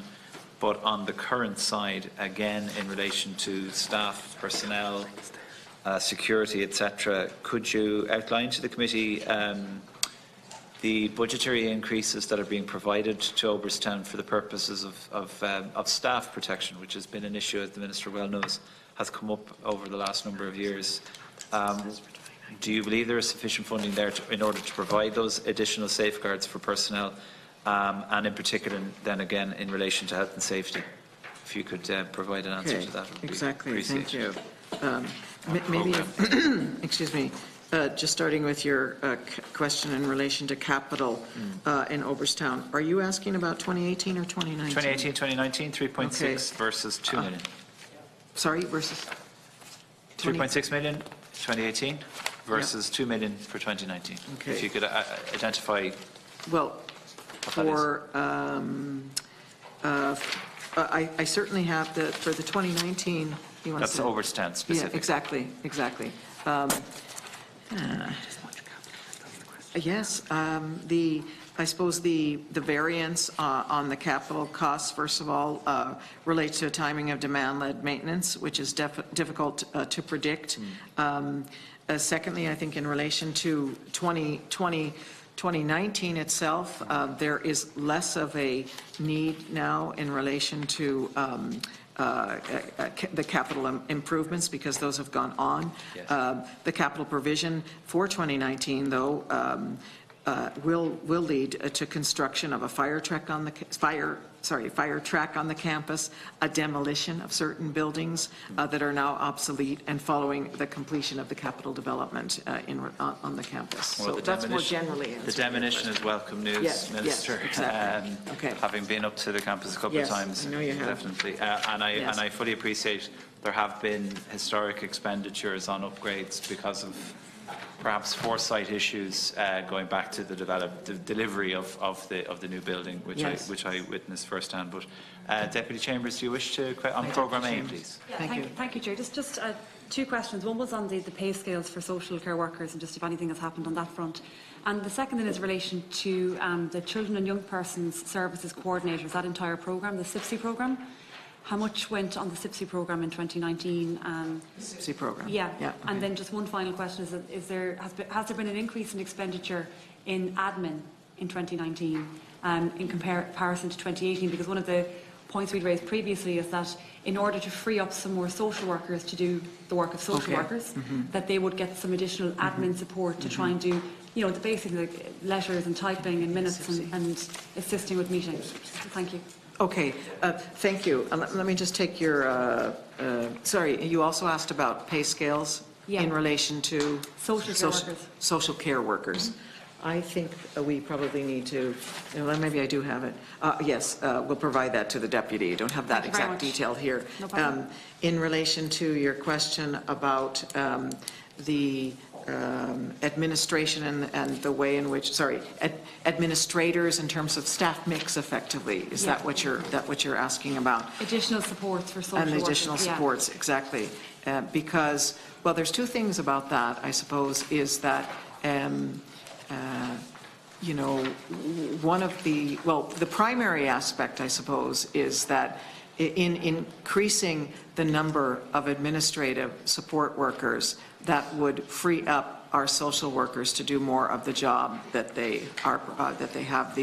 but on the current side, again, in relation to staff, personnel, security, etc., could you outline to the committee the budgetary increases that are being provided to Oberstown for the purposes of staff protection, which has been an issue, as the Minister well knows, has come up over the last number of years. Do you believe there is sufficient funding there in order to provide those additional safeguards for personnel, and in particular then again in relation to health and safety? If you could provide an answer to that, would be appreciated. Thank you. Maybe, excuse me, just starting with your question in relation to capital in Oberstown. Are you asking about 2018 or 2019? 2018, 2019, 3.6 versus 2 million. Sorry, versus? 3.6 million, 2018 versus 2 million for 2019. Okay. If you could identify. Well, for I certainly have for the 2019. That's Oberstown specific. Yeah, exactly. Yes, I suppose the variance on the capital costs, first of all, relates to a timing of demand-led maintenance, which is difficult to predict. Secondly, I think in relation to 2019 itself, there is less of a need now in relation to the capital improvements, because those have gone on. Yes. The capital provision for 2019, though, will lead to construction of a fire track on the campus, a demolition of certain buildings that are now obsolete, and following the completion of the capital development on the campus. Well, so that's more generally. The demolition is welcome news, yes, Minister. Yes, exactly. Okay. Having been up to the campus a couple of times, I know you have. definitely, and I fully appreciate there have been historic expenditures on upgrades because of perhaps foresight issues going back to the delivery of the new building, which I witnessed firsthand. But Deputy Chambers, do you wish to on programme A, please? Yeah, thank you, Chair. Just two questions. One was on the pay scales for social care workers, and just if anything has happened on that front. And the second is in relation to the Children and Young Persons Services Coordinators, that entire programme, the CIPSI programme. how much went on the SIPSI programme in 2019? SIPSI program. Yeah. Okay. And then just one final question has there been an increase in expenditure in admin in 2019 in comparison to 2018? Because one of the points we'd raised previously is that in order to free up some more social workers to do the work of social workers, that they would get some additional admin support to try and do, you know, the basic like letters and typing and minutes and assisting with meetings. Thank you. Okay, thank you. Let me just take your, sorry, you also asked about pay scales in relation to social care workers. I think we probably need to, maybe I do have it. Yes, we'll provide that to the deputy. You don't have that exact detail here. No problem. In relation to your question about the administration and the way in which, administrators in terms of staff mix effectively, is that what you're asking about? Additional supports for social workers. And additional supports, exactly. Because, well, there's two things about that, I suppose, is that you know, one of the primary aspect, I suppose, is that in increasing the number of administrative support workers, that would free up our social workers to do more of the job that they have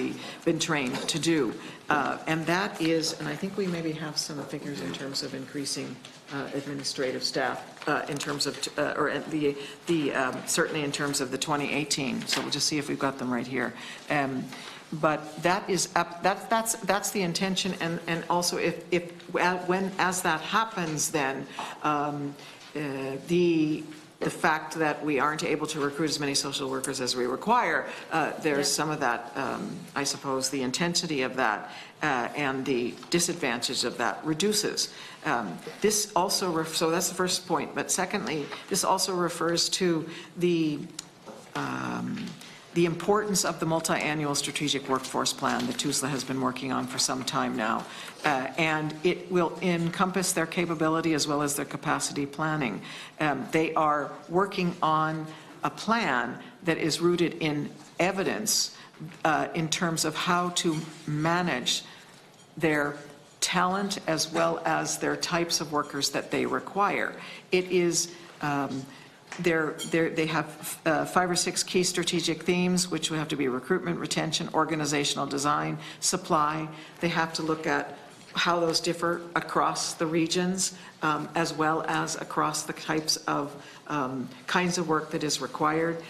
been trained to do. And that is, and I think we maybe have some figures in terms of increasing administrative staff in terms of, certainly in terms of the 2018. So we'll just see if we've got them right here. But that is that's the intention, and also as that happens, then the fact that we aren't able to recruit as many social workers as we require, there's some of that, I suppose, the intensity of that and the disadvantage of that reduces. This also, so that's the first point. But secondly, this also refers to the importance of the multi-annual strategic workforce plan that TUSLA has been working on for some time now. And it will encompass their capability as well as their capacity planning. They are working on a plan that is rooted in evidence in terms of how to manage their talent as well as their types of workers that they require. It is they have 5 or 6 key strategic themes, which would have to be recruitment, retention, organizational design, supply. They have to look at how those differ across the regions, as well as across the types of kinds of work that is required.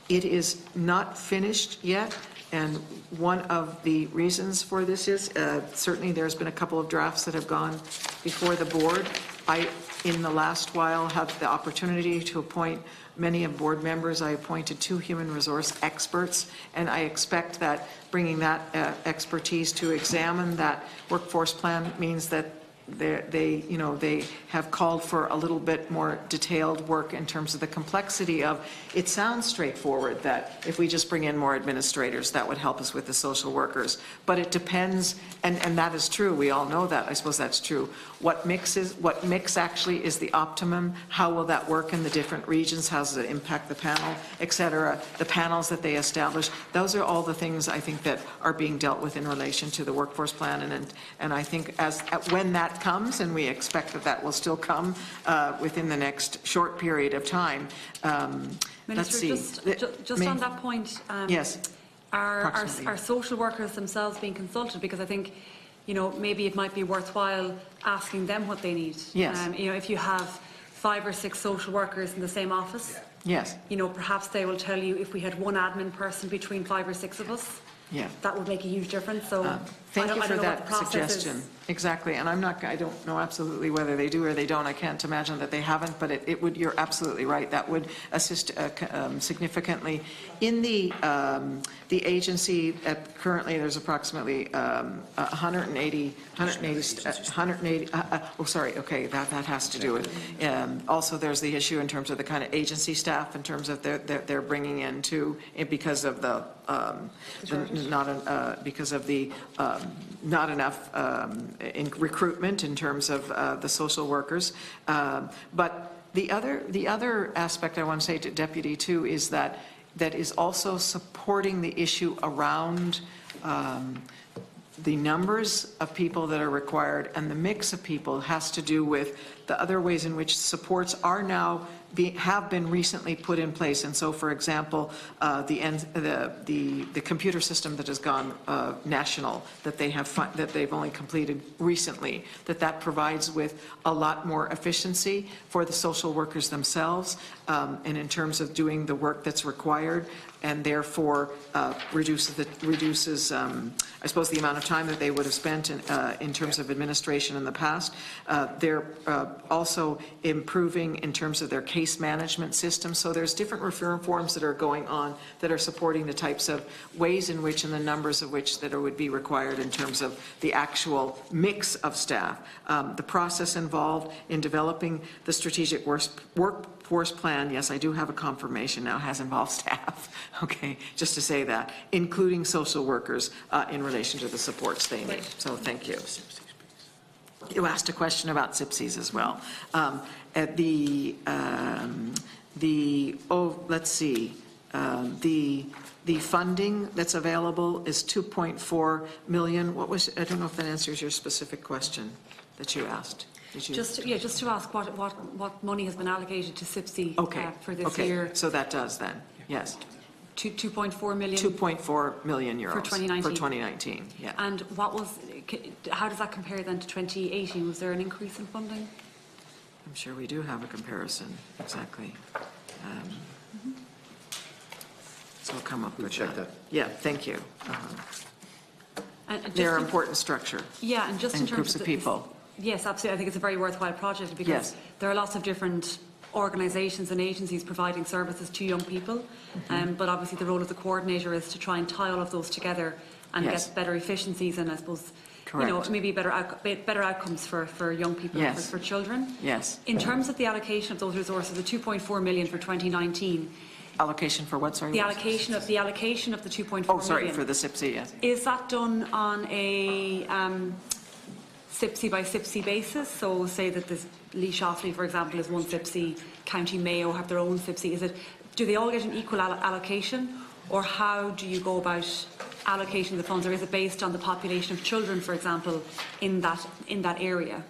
It is not finished yet, and one of the reasons for this is certainly there's been a couple of drafts that have gone before the board. I, in the last while, had the opportunity to appoint many of board members. I appointed 2 human resource experts, and I expect that bringing that expertise to examine that workforce plan means that they have called for a little bit more detailed work in terms of the complexity of, it sounds straightforward that if we just bring in more administrators, that would help us with the social workers. But it depends, and that is true, we all know that, I suppose that's true. What mix actually is the optimum? How will that work in the different regions? How does it impact the panel, et cetera? The panels that they establish, those are all the things I think that are being dealt with in relation to the workforce plan, and I think when that comes, and we expect that that will still come within the next short period of time. Minister, just on that point, yes, are social workers themselves being consulted? Because I think, maybe it might be worthwhile asking them what they need. Yes. If you have 5 or 6 social workers in the same office, yes, perhaps they will tell you if we had one admin person between 5 or 6 of us, yeah, that would make a huge difference. So thank you for that suggestion. Exactly, and I don't know absolutely whether they do or they don't. I can't imagine that they haven't, but it would. You're absolutely right. That would assist significantly in the agency. Currently, there's approximately 180. Oh, sorry. Okay, that has to do with. Also, there's the issue in terms of the kind of agency staff, in terms of they're bringing in too, because of the not enough in recruitment in terms of the social workers. But the other aspect I want to say to Deputy too is that is also supporting the issue around the numbers of people that are required and the mix of people has to do with the other ways in which supports are now have been recently put in place. And so, for example, the computer system that has gone national, that they've only completed recently, that provides with a lot more efficiency for the social workers themselves, and in terms of doing the work that's required, and therefore reduces I suppose the amount of time that they would have spent in terms of administration in the past. They're also improving in terms of their case management system. So there's different reforms that are going on that are supporting the types of ways in which and the numbers of which that would be required in terms of the actual mix of staff. The process involved in developing the strategic workforce plan, yes, I do have a confirmation now, has involved staff, okay, just to say that, including social workers in relation to the supports they need. So thank you. You asked a question about SIPCs as well. The funding that's available is 2.4 million. What was? I don't know if that answers your specific question that you asked. Just to ask what money has been allocated to SIPC for this year. So that does then, yes. 2.4 million? 2.4 million euros. For 2019? For 2019, yeah. And how does that compare then to 2018? Was there an increase in funding? I'm sure we do have a comparison, exactly. So we'll come up with that. Yeah, thank you. They're an important structure. Yeah, and just in terms groups of people. Yes, absolutely. I think it's a very worthwhile project because there are lots of different organisations and agencies providing services to young people, but obviously the role of the coordinator is to try and tie all of those together and get better efficiencies and I suppose maybe better outcomes for young people and for children. Yes. In terms of the allocation of those resources, the 2.4 million for 2019. Allocation for what, sorry? The allocation of the 2.4 million. Oh, sorry, for the SIPC, yes. Is that done on a SIPC by SIPC basis? So say that this Lee Shoffley, for example, is one SIPC, County Mayo have their own SIPC. Do they all get an equal allocation, or how do you go about allocating the funds, or is it based on the population of children, for example, in that area?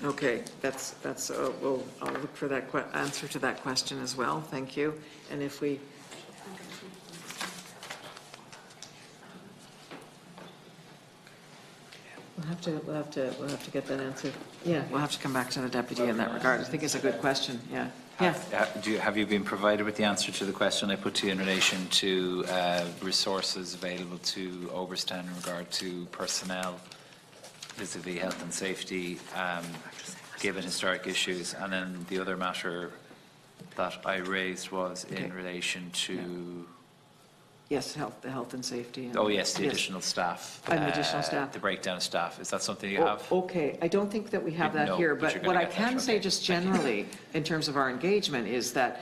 Okay, that's I'll look for that answer to that question as well. Thank you. And if we. We'll have to get that answer. Yeah, we'll have to come back to the deputy in that regard. I think it's a good question. Yeah. Have you been provided with the answer to the question I put to you in relation to resources available to Overstown in regard to personnel vis-a-vis health and safety, given historic issues? And then the other matter that I raised was in relation to... Yes, the health and safety. And, the additional staff. Additional staff. The breakdown of staff. Is that something you have? Okay, I don't think that we have that here, but what I can say just generally in terms of our engagement is that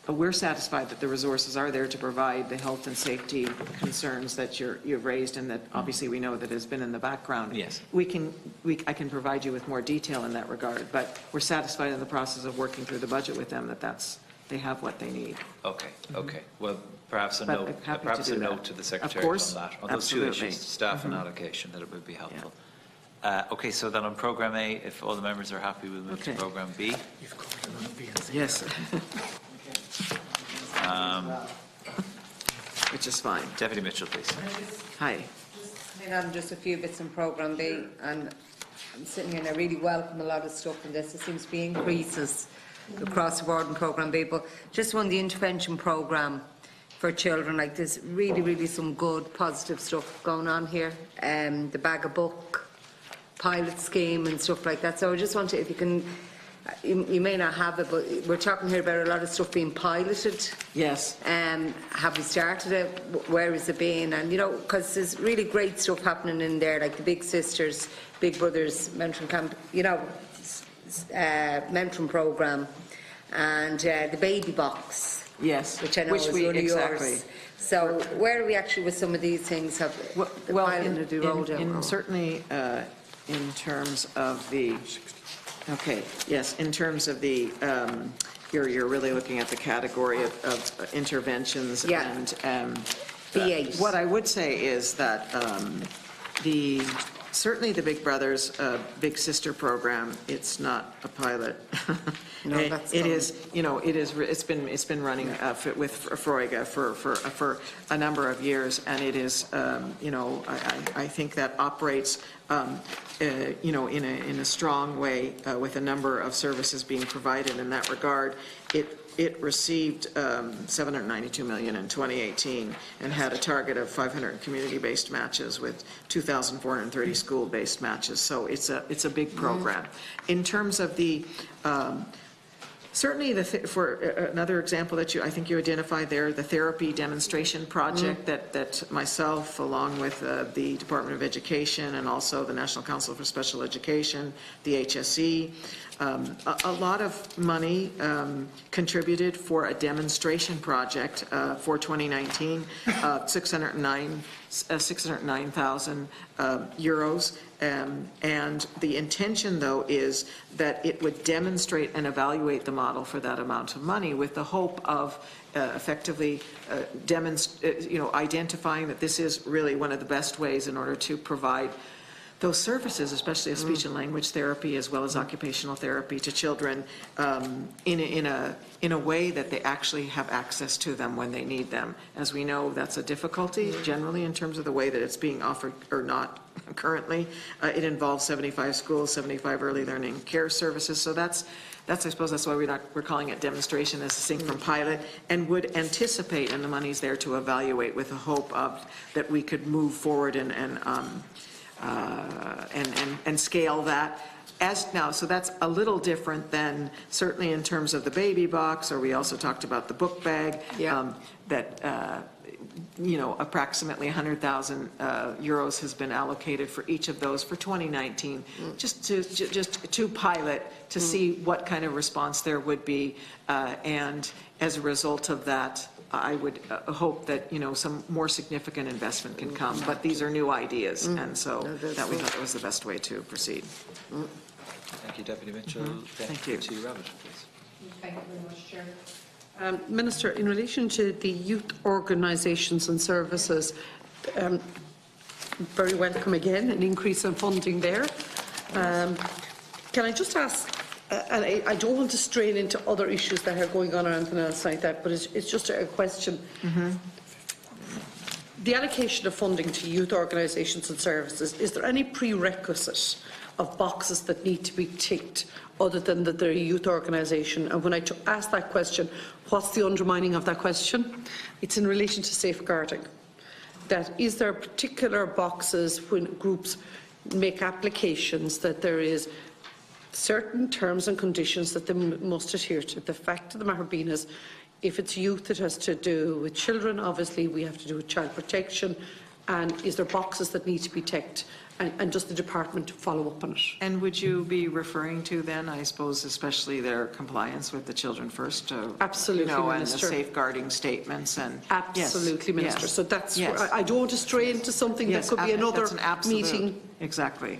we're satisfied that the resources are there to provide the health and safety concerns that you've raised, and that obviously we know that has been in the background. Yes. I can provide you with more detail in that regard, but we're satisfied in the process of working through the budget with them that they have what they need. Okay, okay. Well, perhaps a note to the Secretary on that. On those two issues, staff and allocation, that it would be helpful. Yeah. Okay, so then on Programme A, if all the members are happy, we'll move to Programme B. You've covered a lot of B. Yes. Which is fine. Deputy Mitchell, please. Hi. Just a few bits in Programme B, and I'm sitting here and I really welcome a lot of stuff in this. There seems to be increases across the board in Programme B, but just on the intervention programme for children, like there's really some good positive stuff going on here. The bag of book pilot scheme and stuff like that. So I just want to, if you can, you may not have it, but we're talking here about a lot of stuff being piloted. Yes. Have we started it? Where is it being? And because there's really great stuff happening in there, like the Big Sisters, Big Brothers mentoring camp, mentoring programme, and the baby box. Yes, which I know is one of yours. So where are we actually with some of these things? Certainly in terms of the, in terms of the, you're really looking at the category of interventions. Yeah. And B8. What I would say is that Certainly the Big Brothers Big Sister program, it's not a pilot. No, that's it is, it's been running with Freuga for a number of years, and it is, I think that operates, in a strong way with a number of services being provided in that regard. It received $792 million in 2018 and had a target of 500 community-based matches with 2,430 school-based matches. So it's a big program. In terms of the certainly, for another example that I think you identified there, the therapy demonstration project that myself, along with the Department of Education and also the National Council for Special Education, the HSE, a lot of money contributed for a demonstration project for 2019, 609,000 euros. And the intention, though, is that it would demonstrate and evaluate the model for that amount of money with the hope of effectively identifying that this is really one of the best ways in order to provide those services, especially a speech and language therapy as well as occupational therapy to children in a way that they actually have access to them when they need them. As we know, that's a difficulty generally in terms of the way that it's being offered or not currently. It involves 75 schools, 75 early learning care services. So that's I suppose that's why we're calling it demonstration as distinct from pilot, and would anticipate, and the money's there to evaluate with the hope of that we could move forward and scale that as now. So that's a little different than certainly in terms of the baby box, or we also talked about the book bag, that approximately 100,000 euros has been allocated for each of those for 2019, just to pilot to see what kind of response there would be, and as a result of that, I would hope that, some more significant investment can come, but these are new ideas, and so that we thought that was the best way to proceed. Thank you, Deputy Mitchell. Thank you. To Rabbitte, please. Thank you very much, Chair. Minister, in relation to the youth organisations and services, very welcome again, an increase in funding there. Can I just ask, and I don't want to strain into other issues that are going on or anything else like that, but it's just a question. The allocation of funding to youth organisations and services, is there any prerequisite of boxes that need to be ticked other than that they're a youth organisation? And when I ask that question, what's the undermining of that question? It's in relation to safeguarding. That is there particular boxes when groups make applications that there is certain terms and conditions that they must adhere to? The fact of the matter being is, if it's youth, it has to do with children. Obviously, we have to do with child protection. And is there boxes that need to be ticked? And does the department follow up on it? And would you be referring to then, I suppose, especially their compliance with the Children First? Absolutely, and Minister. the safeguarding statements and absolutely, yes, Minister. Yes, so that's yes. I don't want to stray into something that could be another meeting. Exactly.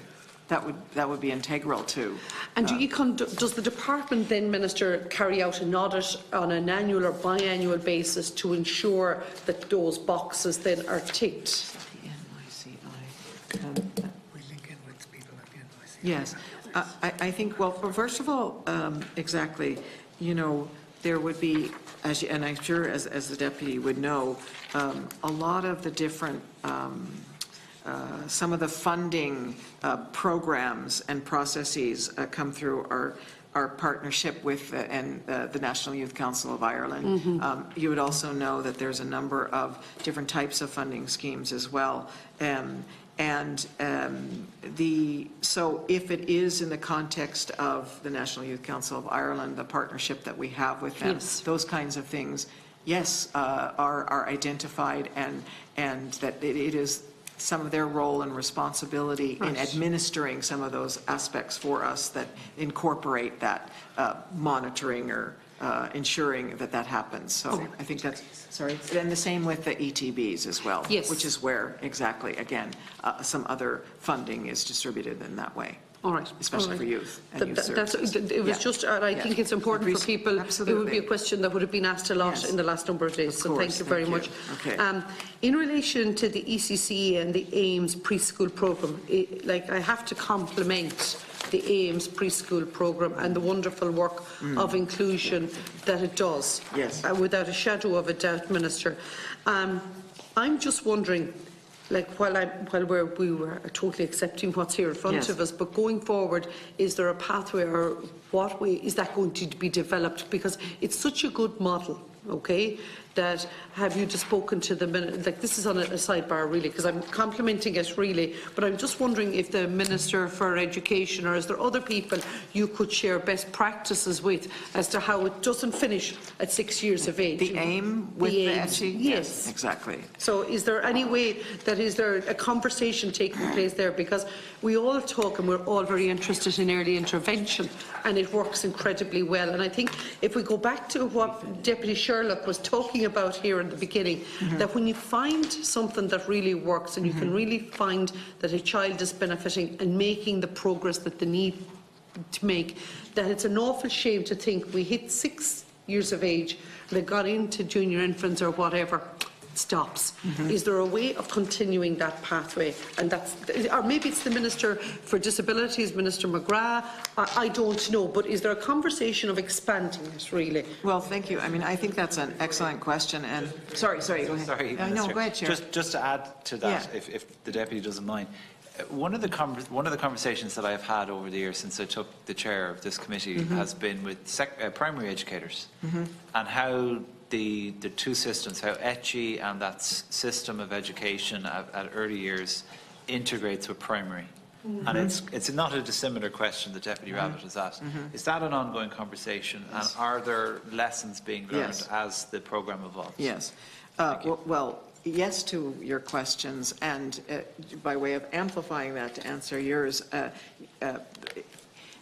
That would be integral too. And does the department then, Minister, carry out an audit on an annual or biannual basis to ensure that those boxes then are ticked? We link in with people at the NYC. Yes, I think, well, first of all, exactly, there would be, and I'm sure as the deputy would know, a lot of the different, some of the funding programs and processes come through our partnership with the National Youth Council of Ireland. You would also know that there's a number of different types of funding schemes as well. So if it is in the context of the National Youth Council of Ireland, the partnership that we have with them, yes, those kinds of things, yes, are identified, and that it is some of their role and responsibility in administering some of those aspects for us that incorporate that monitoring or ensuring that happens. So I think that's, sorry, and the same with the ETBs as well, yes, which is where exactly, again, some other funding is distributed in that way. All right. especially All right. for youth and youth services. It was Yeah. just, and I think it's important for people. Absolutely. It would be a question that would have been asked a lot Yes. in the last number of days. Of So course, thank you very much. Okay. In relation to the ECC and the AIMS preschool programme, I have to compliment the AIMS preschool programme and the wonderful work of inclusion that it does. Yes. Without a shadow of a doubt, Minister. I'm just wondering, while we were totally accepting what's here in front Yes. of us, but going forward, is there a pathway, or what way is that going to be developed? Because it's such a good model, okay, that have you just spoken to the minister? This is on a sidebar really, because I'm complimenting it really, but I'm just wondering if the Minister for Education, or is there other people you could share best practices with as to how it doesn't finish at 6 years of age? The aim with the aims. ETSI? Yes. Exactly. So is there any way that, is there a conversation taking place there? Because we all talk and we're all very interested in early intervention, and it works incredibly well. And I think if we go back to what Deputy Sherlock was talking about here in the beginning, that when you find something that really works, and you can really find that a child is benefiting and making the progress that they need to make, that it's an awful shame to think we hit 6 years of age, they got into junior infants or whatever, stops. Is there a way of continuing that pathway? And that's, or maybe it's the Minister for Disabilities, Minister McGrath, I don't know, but is there a conversation of expanding it really? Well, thank you. I mean, I think that's an excellent question. And sorry, go ahead. Sorry, No, Minister. go ahead, Chair. Just to add to that, Yeah. if the Deputy doesn't mind, one of the conversations that I've had over the years since I took the chair of this committee has been with primary educators, and how the two systems, how ETSI and that system of education at early years integrates with primary. And it's not a dissimilar question that Deputy Rabbitte has asked. Is that an ongoing conversation, and are there lessons being learned Yes. as the programme evolves? Yes. Well, yes to your questions, and by way of amplifying that to answer yours,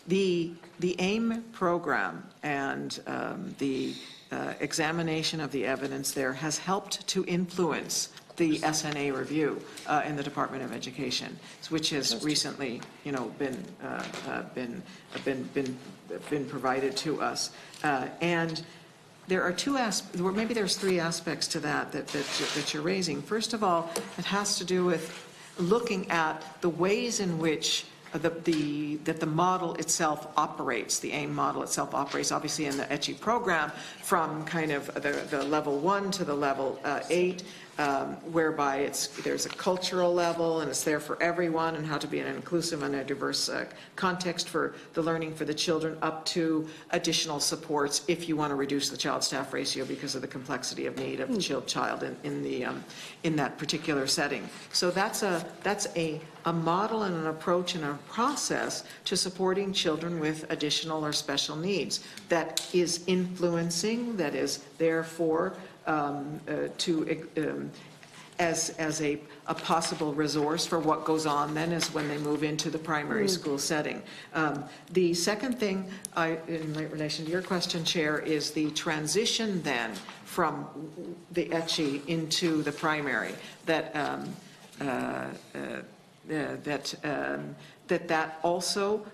the AIM program and the examination of the evidence there has helped to influence the SNA review in the Department of Education, which has recently, been provided to us, and there are two aspects, or maybe there's three aspects to that you're raising. First of all, it has to do with looking at the ways in which that the model itself operates, the AIM model itself operates, obviously in the ETSI program, from kind of the level 1 to the level 8, whereby there's a cultural level, and it's there for everyone, and how to be in an inclusive and a diverse context for the learning for the children, up to additional supports if you want to reduce the child-staff ratio because of the complexity of need of the child in that particular setting. So that's a model and an approach and a process to supporting children with additional or special needs that is influencing, that is therefore as a possible resource for what goes on then is when they move into the primary school setting. The second thing, in relation to your question, Chair, is the transition then from the ETSI into the primary, that also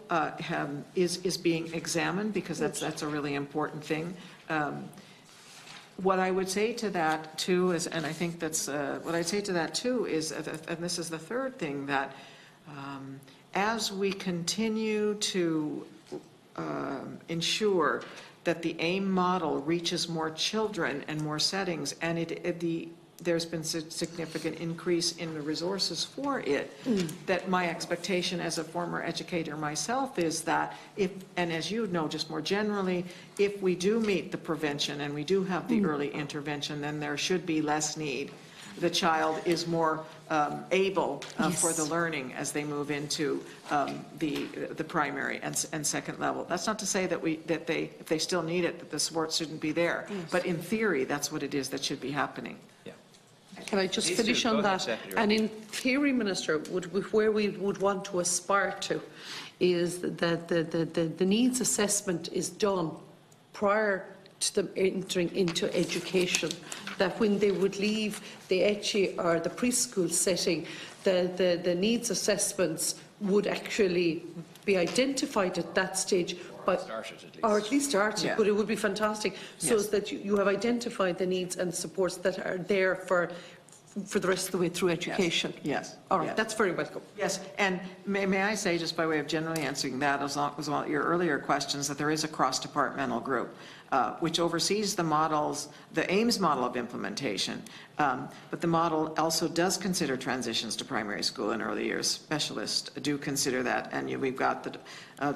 is being examined, because that's a really important thing. What I would say to that too is, and I think that's what I'd say to that too is, and this is the third thing, that as we continue to ensure that the AIM model reaches more children and more settings, and there's been significant increase in the resources for it, that my expectation as a former educator myself is that if, and as you know, just more generally, if we do meet the prevention and we do have the early intervention, then there should be less need. The child is more able for the learning as they move into the primary and second level. That's not to say that if they still need it, that the support shouldn't be there. But in theory, that's what it is that should be happening. Can I just finish on that? And in theory, Minister, where we would want to aspire to is that the needs assessment is done prior to them entering into education, that when they would leave the ETSI or the preschool setting, the needs assessments would actually be identified at that stage, but Started at least. or at least started. Yeah. But it would be fantastic, so Yes. that you have identified the needs and supports that are there for the rest of the way through education. Yes. All right, Yes. that's very welcome. Yes, and may I say, just by way of generally answering that, as long as well, your earlier questions, that there is a cross-departmental group which oversees the models, the Ames model of implementation, but the model also does consider transitions to primary school and early years. Specialists do consider that, and we've got the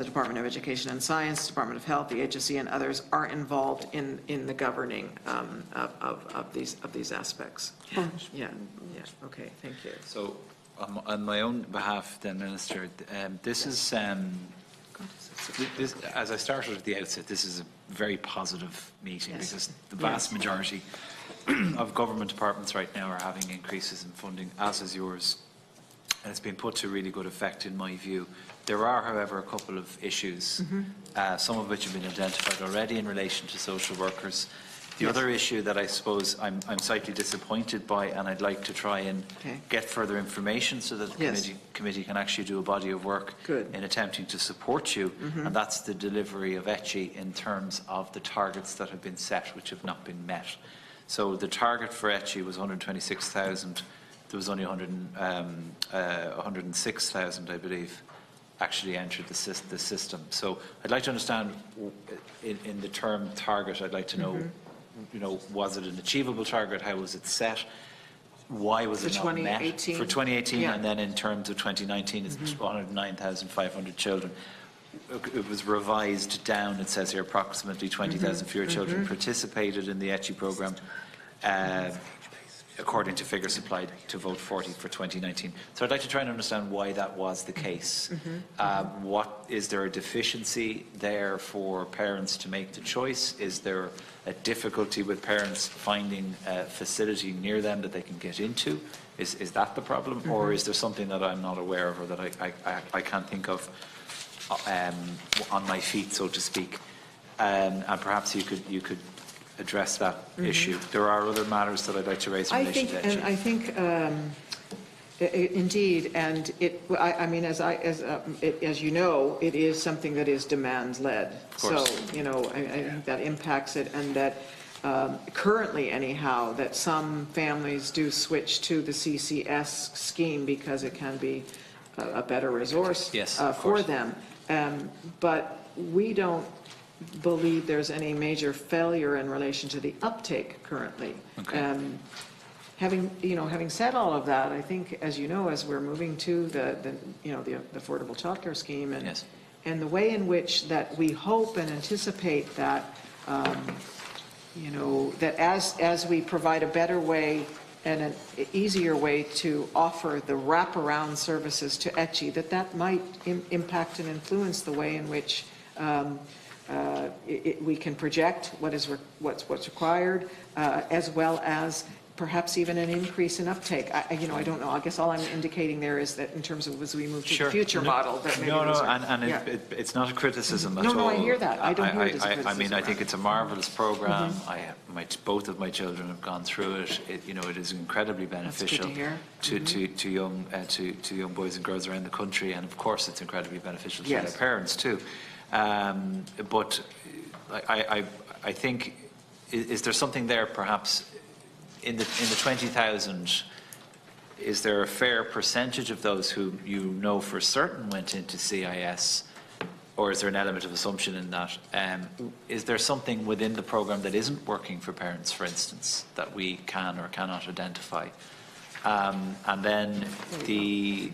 Department of Education and Science, Department of Health, the HSE, and others are involved in the governing of these aspects. Yeah, okay, thank you. So, on my own behalf, then, Minister, this is, this, as I started at the outset, this is a very positive meeting, Yes. because the vast majority of government departments right now are having increases in funding, as is yours, and it's been put to really good effect in my view. There are, however, a couple of issues, some of which have been identified already in relation to social workers. The other issue that I suppose I'm slightly disappointed by, and I'd like to try and get further information so that the committee can actually do a body of work in attempting to support you, and that's the delivery of ECHI in terms of the targets that have been set, which have not been met. So the target for ECHI was 126,000. There was only 106,000, I believe, actually entered the system. So I'd like to understand, in the term target, I'd like to know, you know, was it an achievable target? How was it set? Why was it not met? For 2018, and then in terms of 2019, it's 109,500 children. It was revised down. It says here approximately 20,000 fewer children participated in the ECHI programme, according to figures supplied to Vote 40 for 2019. So I'd like to try and understand why that was the case. What is there a deficiency there for parents to make the choice? Is there a difficulty with parents finding a facility near them that they can get into? Is that the problem, or is there something that I'm not aware of, or that I can't think of on my feet, so to speak? And perhaps you could address that issue. There are other matters that I'd like to raise in relation to ECHI. I think, indeed, and I mean, as you know, it is something that is demand-led. So, you know, I think that impacts it, and that currently, anyhow, that some families do switch to the CCS scheme because it can be a better resource for them. But we don't believe there's any major failure in relation to the uptake currently. Having said all of that, I think, as you know, as we're moving to the affordable childcare scheme, and the way in which that we hope and anticipate that that as we provide a better way and an easier way to offer the wraparound services to ECHI, that might impact and influence the way in which we can project what's required, as well as perhaps even an increase in uptake. I don't know. I guess all I'm indicating there is that in terms of as we move to the future model, that maybe it's not a criticism at all. No, I hear that. I don't hear it as a criticism. I mean, I think it's a marvellous programme. Both of my children have gone through it. It is incredibly beneficial to young boys and girls around the country, and of course, it's incredibly beneficial to their parents too. But I think, is there something there perhaps in the 20,000? Is there a fair percentage of those who you know for certain went into CIS, or is there an element of assumption in that? Is there something within the programme that isn't working for parents, for instance, that we can or cannot identify? And then the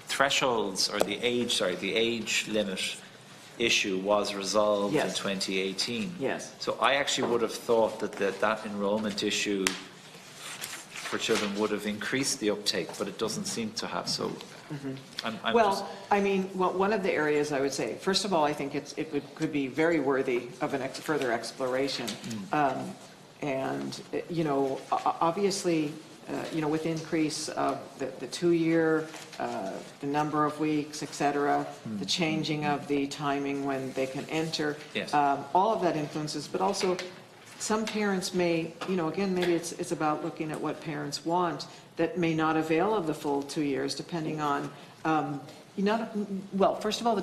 thresholds, or the age limit issue was resolved in 2018. So I actually would have thought that enrolment issue for children would have increased the uptake, but it doesn't seem to have. So, one of the areas I would say, first of all, I think it could be very worthy of further exploration, and obviously. With increase of the 2-year, the number of weeks, etc., the changing of the timing when they can enter, all of that influences, but also some parents may, again, maybe it's about looking at what parents want, that may not avail of the full 2 years, depending on, well, first of all, the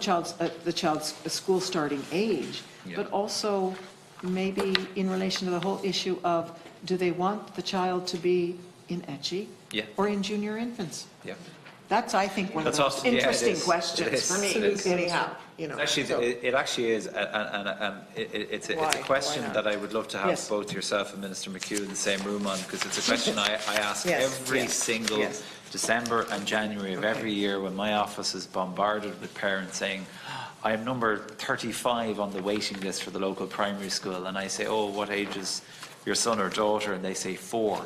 child's school starting age, but also maybe in relation to the whole issue of, do they want the child to be in ECHI or in junior infants? Yeah. That's, I think, one of the most interesting questions for me, anyhow. It actually is, and it's a question that I would love to have both yourself and Minister McHugh in the same room on, because it's a question I ask every single December and January of every year when my office is bombarded with parents saying, I am number 35 on the waiting list for the local primary school, and I say, oh, what age is your son or daughter? And they say 4.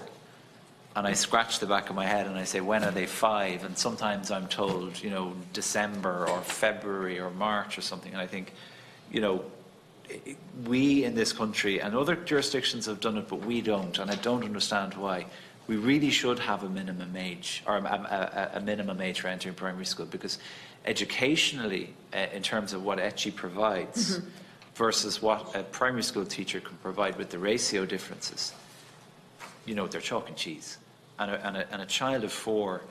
And I scratch the back of my head and I say, when are they 5? And sometimes I'm told, December or February or March or something. And I think, we in this country, and other jurisdictions have done it, but we don't, and I don't understand why. We really should have a minimum age, or a minimum age for entering primary school, because educationally, in terms of what ECHI provides versus what a primary school teacher can provide with the ratio differences, they're chalk and cheese. And a child of 4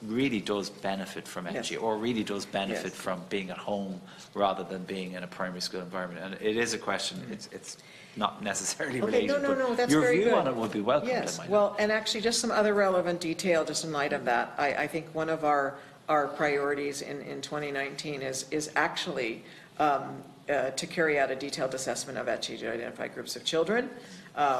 really does benefit from ECHI, or really does benefit from being at home rather than being in a primary school environment. And it is a question, it's not necessarily related, no, that's your very view good. on it would be welcome. Yes, well, and actually just some other relevant detail, just in light of that. I think one of our priorities in 2019 is actually to carry out a detailed assessment of ECHI to identify groups of children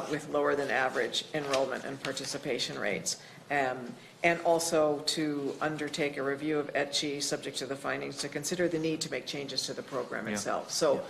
with lower than average enrollment and participation rates, and also to undertake a review of ECHI subject to the findings to consider the need to make changes to the program itself. So,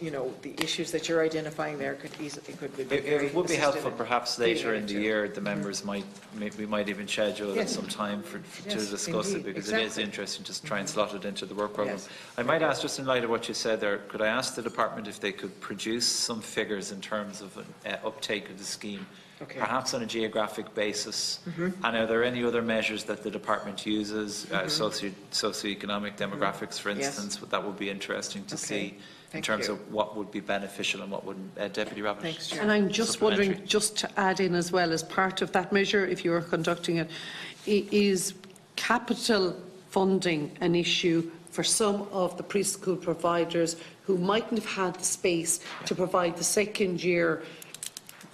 the issues that you're identifying there could be very it would be helpful perhaps later in the year. The members we might even schedule some time to discuss it, because it is interesting to try and slot it into the work program. I might ask, just in light of what you said there, could I ask the department if they could produce some figures in terms of an uptake of the scheme, perhaps on a geographic basis? And are there any other measures that the department uses, socioeconomic demographics, for instance? That would be interesting to see. In terms of what would be beneficial and what wouldn't. Deputy Rabbitte. Thanks, Chair. And I'm just wondering, just to add in as well, as part of that measure, if you are conducting it, is capital funding an issue for some of the preschool providers who mightn't have had the space to provide the second year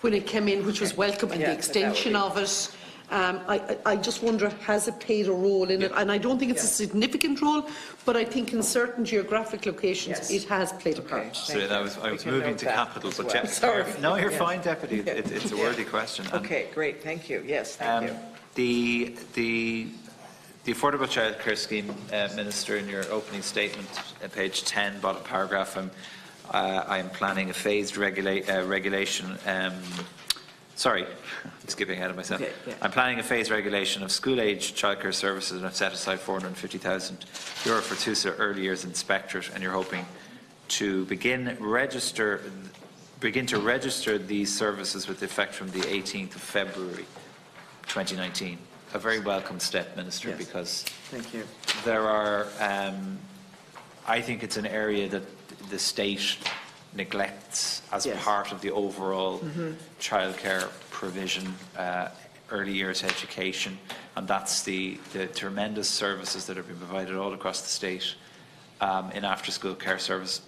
when it came in, which was welcome, and the extension of it? I just wonder, has it played a role in it? And I don't think it's a significant role, but I think in certain geographic locations it has played a part. So I was moving to capital, but sorry. No, you're fine, Deputy. It's a worthy question. Okay, great. Thank you. Yes, thank you. The Affordable Childcare Scheme, Minister, in your opening statement, page 10, bottom paragraph, I am planning a phased regulation. Sorry, I'm skipping ahead of myself. I'm planning a phased regulation of school-age childcare services, and I've set aside €450,000 for two early years inspectorate, and you're hoping to begin to register these services with effect from the 18th of February 2019. A very welcome step, Minister, because there are, I think it's an area that the state neglects as part of the overall childcare provision, early years education, and that's the tremendous services that are being provided all across the state in after-school care service,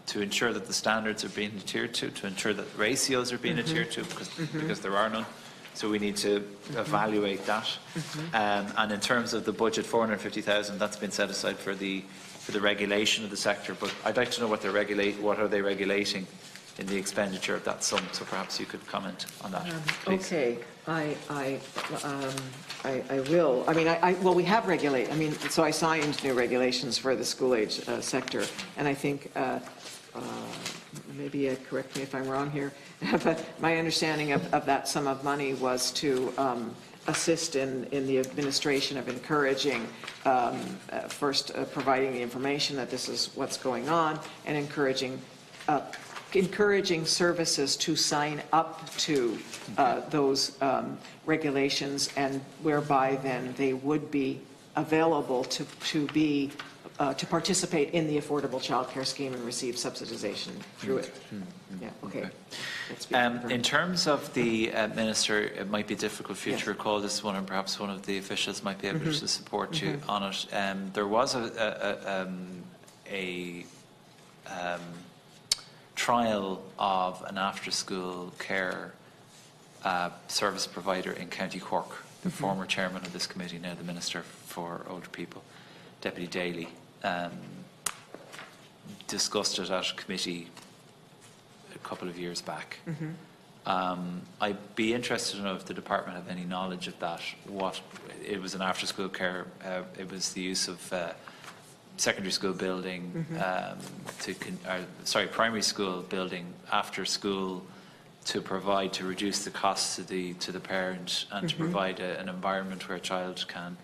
to ensure that the standards are being adhered to ensure that ratios are being adhered to, because there are none. So we need to evaluate that. And in terms of the budget, 450,000, that's been set aside for the regulation of the sector. But I'd like to know what are they regulating in the expenditure of that sum. So perhaps you could comment on that, please. Okay, I will. I mean, well, we have regulate. I mean, so I signed new regulations for the school age sector, and I think maybe correct me if I'm wrong here, but my understanding of that sum of money was to assist in the administration of encouraging, first providing the information that this is what's going on, and encouraging services to sign up to those regulations, and whereby then they would be available to be to participate in the affordable childcare scheme and receive subsidization through it. Yeah, okay. That's good. In terms of the Minister, it might be difficult for you Yes. to recall this one, and perhaps one of the officials might be able to support you on it. There was a trial of an after-school care service provider in County Cork. The former chairman of this committee, now the Minister for Older People, Deputy Daly, discussed it at committee a couple of years back. I'd be interested to know if the department have any knowledge of that. What it was, an after-school care. It was the use of secondary school building primary school building after school to reduce the costs to the parent and to provide an environment where a child can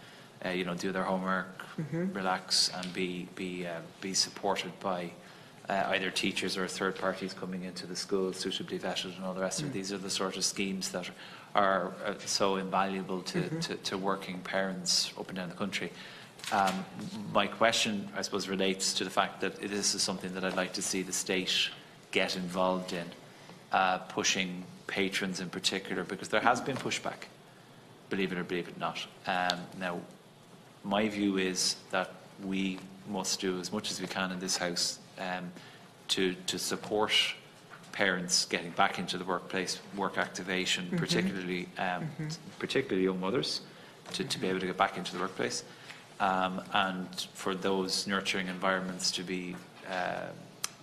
do their homework, relax, and be supported by either teachers or third parties coming into the school, suitably vetted and all the rest of it. These are the sort of schemes that are so invaluable to working parents up and down the country. My question, I suppose, relates to the fact that this is something that I'd like to see the state get involved in, pushing patrons in particular, because there has been pushback, believe it or believe it not. Now, my view is that we must do as much as we can in this House to support parents getting back into the workplace, work activation, particularly young mothers, to be able to get back into the workplace, and for those nurturing environments to be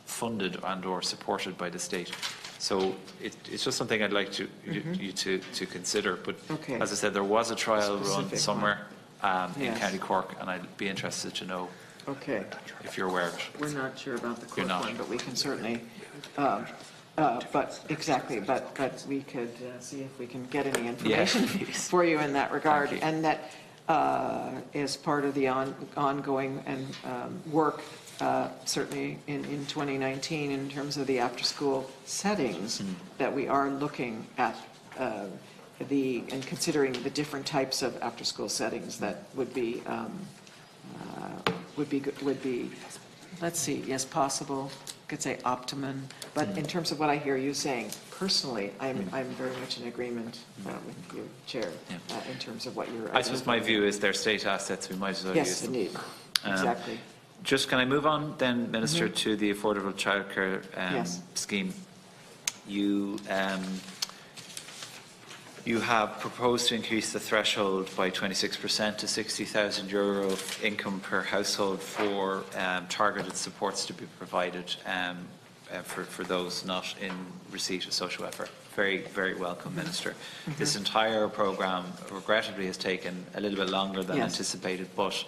funded and or supported by the state. So it's just something I'd like you to consider. But as I said, there was a trial run somewhere in County Cork, and I'd be interested to know if you're aware of it. We're not sure about the Cork one, but we can certainly, but we could see if we can get any information for you in that regard. And that is part of the ongoing and work, certainly in 2019, in terms of the after-school settings, that we are looking at and considering the different types of after-school settings that would be let's see, yes, possible. Could say optimum, but in terms of what I hear you saying, personally, I'm very much in agreement with you, Chair, in terms of what you're. I suppose my view is they're state assets. We might as well use them. Yes, indeed, exactly. Just can I move on then, Minister, to the affordable childcare scheme? You have proposed to increase the threshold by 26% to €60,000 income per household for targeted supports to be provided for those not in receipt of social welfare. Very, very welcome, Minister. This entire programme, regrettably, has taken a little bit longer than anticipated, but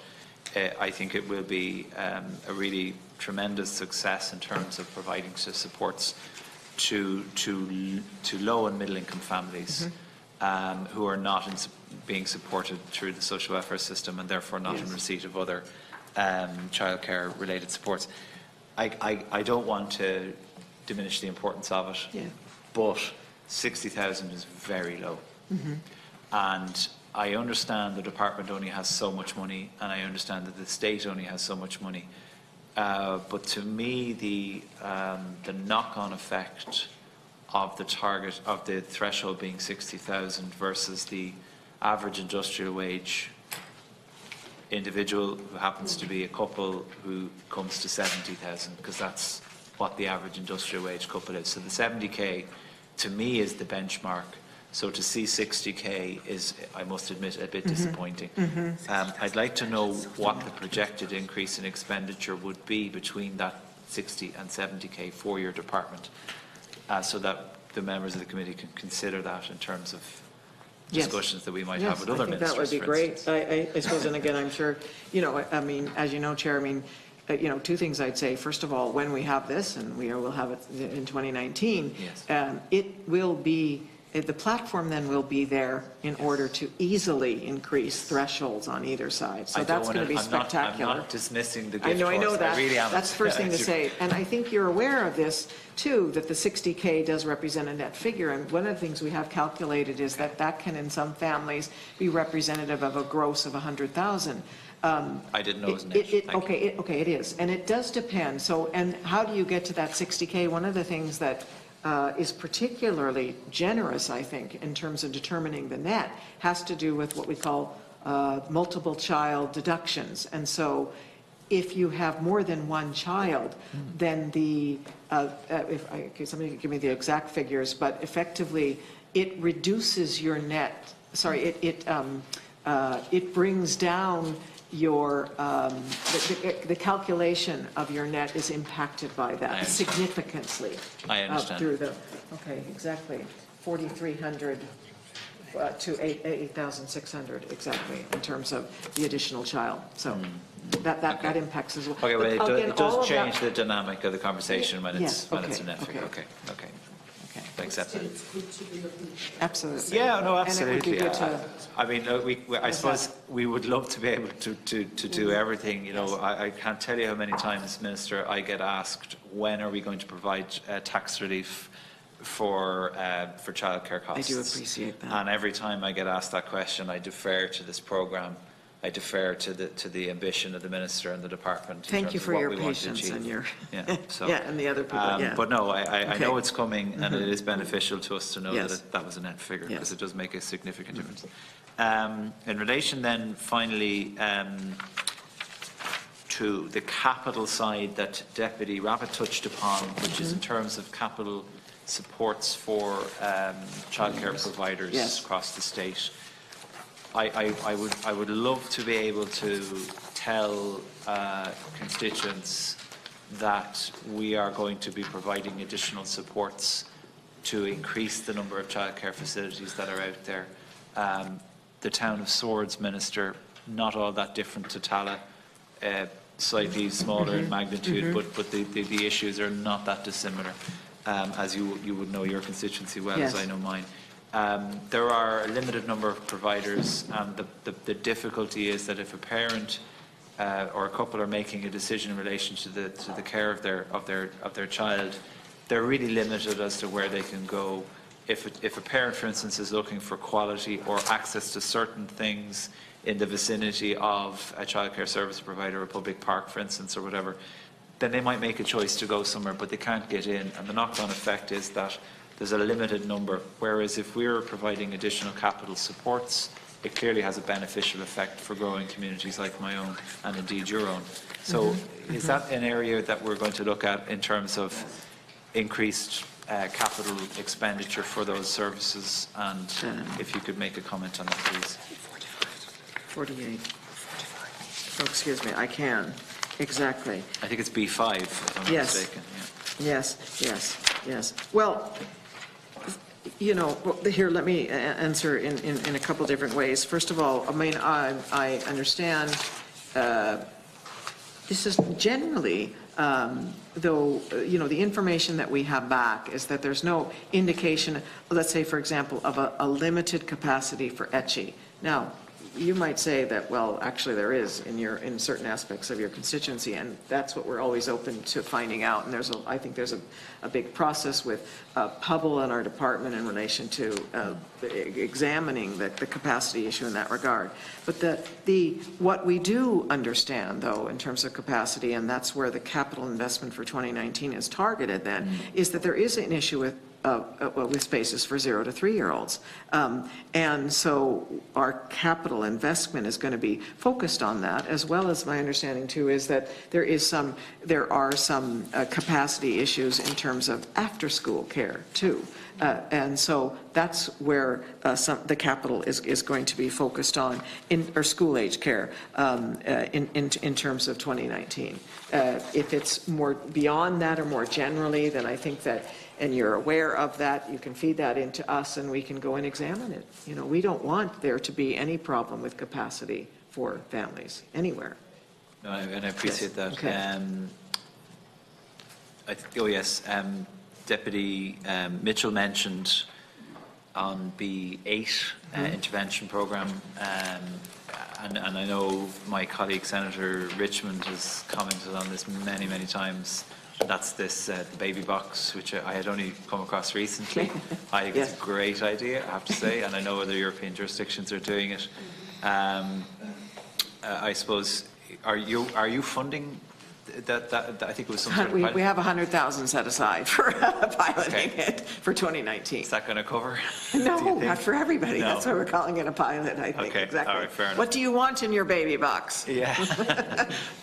I think it will be a really tremendous success in terms of providing supports to low and middle income families. Who are not being supported through the social welfare system and therefore not in receipt of other childcare related supports. I don't want to diminish the importance of it, but 60,000 is very low. And I understand the department only has so much money, and I understand that the state only has so much money. But to me, the knock-on effect of the target of the threshold being 60,000 versus the average industrial wage individual who happens to be a couple who comes to 70,000, because that's what the average industrial wage couple is. So the 70k to me is the benchmark. So to see 60k is, I must admit, a bit disappointing. I'd like to know what the projected increase in expenditure would be between that 60 and 70k for your department, so that the members of the committee can consider that in terms of discussions that we might have with other ministers. That would be great. I suppose, and again, I'm sure, I mean, as you know, Chair, two things I'd say. First of all, when we have this, and we will have it in 2019, it will be, the platform then will be there in order to easily increase thresholds on either side. So that's going to be spectacular. I'm not dismissing the gift I know that. I really am. That's the first thing to say. And I think you're aware of this, too, that the 60k does represent a net figure. And one of the things we have calculated is that can, in some families, be representative of a gross of 100,000. I didn't know it was net. Thank you. Okay, it is, and it does depend. So, and how do you get to that 60K? One of the things that is particularly generous, I think, in terms of determining the net, has to do with what we call multiple child deductions. And so if you have more than one child, then somebody could give me the exact figures, but effectively it reduces your net, sorry, it brings down your, the calculation of your net is impacted by that significantly. I understand. Through the, okay, exactly, 4,300 to 8,600 exactly in terms of the additional child. So that impacts as well. Okay, well, Again, it does all of change that- the dynamic of the conversation when it's Yes, when it's okay, a net figure. okay. Okay. I accept that. Absolutely. Yeah, no, And it would be absolutely. good to- I mean, I suppose we would love to be able to do everything. You know, I can't tell you how many times, Minister, I get asked, when are we going to provide tax relief for childcare costs? I do appreciate that. And every time I get asked that question, I defer to this programme. I defer to the ambition of the Minister and the Department. in Thank terms you of for what your we want to patience achieve. and your, So, yeah, and the other people, yeah. But no, I Okay. know it's coming, and it is beneficial to us to know Yes. that was a net figure, because Yes. it does make a significant difference. In relation then, finally, to the capital side that Deputy Rabbitte touched upon, which is in terms of capital supports for childcare providers Yes. across the state. I would love to be able to tell constituents that we are going to be providing additional supports to increase the number of childcare facilities that are out there. The town of Swords, Minister, not all that different to Tala, slightly smaller in magnitude, but the issues are not that dissimilar, as you would know your constituency well, Yes. as I know mine. There are a limited number of providers, and the difficulty is that if a parent or a couple are making a decision in relation to the care of their child, they're really limited as to where they can go. If a parent, for instance, is looking for quality or access to certain things in the vicinity of a childcare service provider, a public park, for instance, or whatever, then they might make a choice to go somewhere, but they can't get in, and the knock-on effect is that there's a limited number, whereas if we're providing additional capital supports, it clearly has a beneficial effect for growing communities like my own, and indeed your own. So is that an area that we're going to look at in terms of increased capital expenditure for those services? And if you could make a comment on that, please. 48. Oh, excuse me, I can. Exactly. I think it's B5, if I'm not Yes. mistaken. Yes. Well, you know, here, let me answer in a couple different ways. First of all, I mean, I understand this is generally, though, you know, the information that we have back is that there's no indication, let's say, for example, of a limited capacity for ECHI. Now, you might say that, well, actually there is in certain aspects of your constituency, and that's what we're always open to finding out. And I think there's a big process with Hubble and our department in relation to examining the capacity issue in that regard. But what we do understand, though, in terms of capacity, and that's where the capital investment for 2019 is targeted then, is that there is an issue with spaces for 0 to 3-year-olds. And so our capital investment is going to be focused on that, as well as my understanding too is that there are some capacity issues in terms of after-school care too. And so that's where the capital is going to be focused on, or school-age care in terms of 2019. If it's more beyond that or more generally, then I think that, and you're aware of that, you can feed that into us and we can go and examine it. You know, we don't want there to be any problem with capacity for families anywhere. No, and I appreciate that. Okay. Deputy Mitchell mentioned on B8 intervention programme, and I know my colleague Senator Richmond has commented on this many, many times. That's this baby box, which I had only come across recently. I think it's a great idea, I have to say, and I know other European jurisdictions are doing it. I suppose, are you funding that I think it was some sort of We pilot? have 100,000 set aside for piloting it for 2019. Is that going to cover? No, not for everybody. No. That's why we're calling it a pilot, I think. Okay, Exactly. all right, fair enough. What do you want in your baby box? Yeah,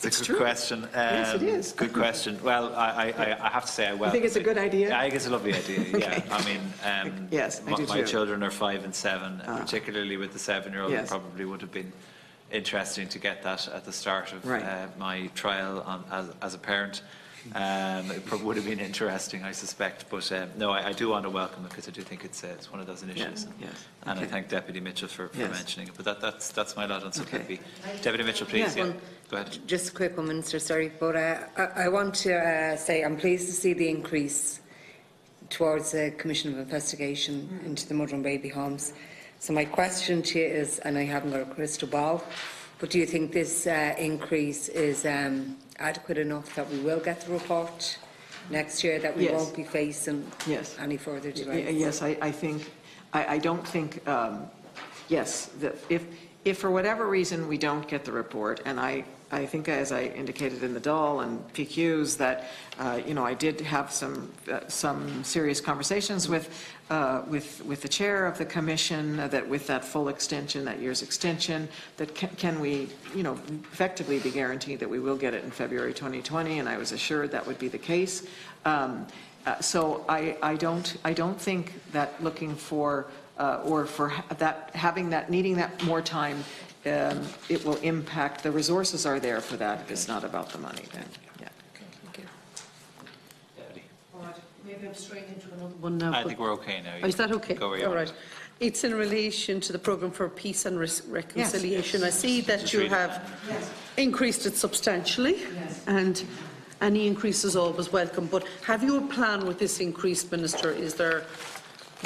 it's a good question. Yes, it is. Good question. Well, I have to say I welcome. You think it's a good idea? I think it's a lovely idea. Okay. Yeah, I mean, Yes, I do my too. children are 5 and 7, and particularly with the 7-year-old, Yes. it probably would have been interesting to get that at the start of Right. my trial as a parent. It probably would have been interesting, I suspect. But no, I do want to welcome it because I do think it's one of those initiatives. Yes, yes. And Okay. I thank Deputy Mitchell for Yes. mentioning it. But that's my lot on Okay. Subcommittee. Deputy Mitchell, please. Yeah. Yeah. Go ahead. Just a quick one, Minister, sorry, but I want to say I'm pleased to see the increase towards the Commission of Investigation into the mother and baby homes. So my question to you is, and I haven't got a crystal ball, but do you think this increase is adequate enough that we will get the report next year, that we Yes. won't be facing Yes. any further delays? Yes, I think, I don't think, yes, that if for whatever reason we don't get the report, and I think, as I indicated in the DAL and PQs, that, I did have some serious conversations with the chair of the commission, that with that full extension, that year's extension, that can we, effectively be guaranteed that we will get it in February 2020, and I was assured that would be the case. So I don't think that looking for, or for that, needing that more time, it will impact, the resources are there for that. It's not about the money then, yeah. All right, maybe I'm straight into another one now. I but- think we're okay now. Oh, is that okay? Go where you All want. right. It's in relation to the Programme for Peace and Reconciliation. I see that you read it. have increased it substantially, and any increase is always welcome. But have you a plan with this increase, Minister? Is there,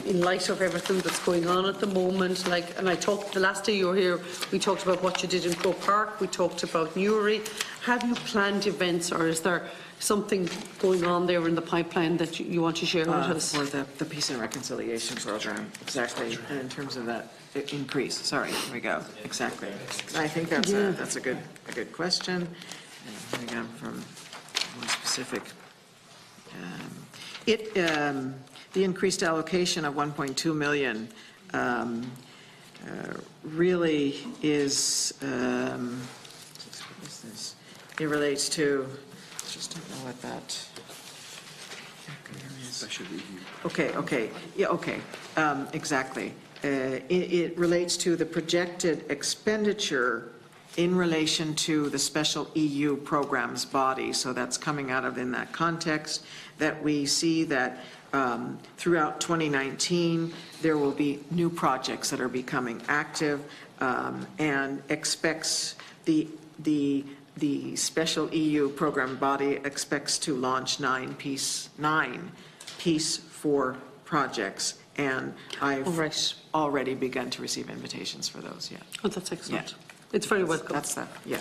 in light of everything that's going on at the moment, and I talked, the last day you were here, we talked about what you did in Croke Park, we talked about Newry. Have you planned events, or is there something going on there in the pipeline that you want to share with us? For the Peace and Reconciliation Program, exactly, and in terms of that increase, sorry, here we go, exactly. I think that's a good question, and again, from more specific. The increased allocation of 1.2 million really is, what is this? It relates to, just don't know what that. Special review. Okay, yeah, okay, exactly. It relates to the projected expenditure in relation to the special EU programs body. So that's coming out of, in that context, that we see that throughout 2019, there will be new projects that are becoming active, and expects the special EU program body expects to launch 9 Peace 4 projects, and I've already begun to receive invitations for those, yeah. Oh, that's excellent. Yeah. It's very welcome. That's that, yeah.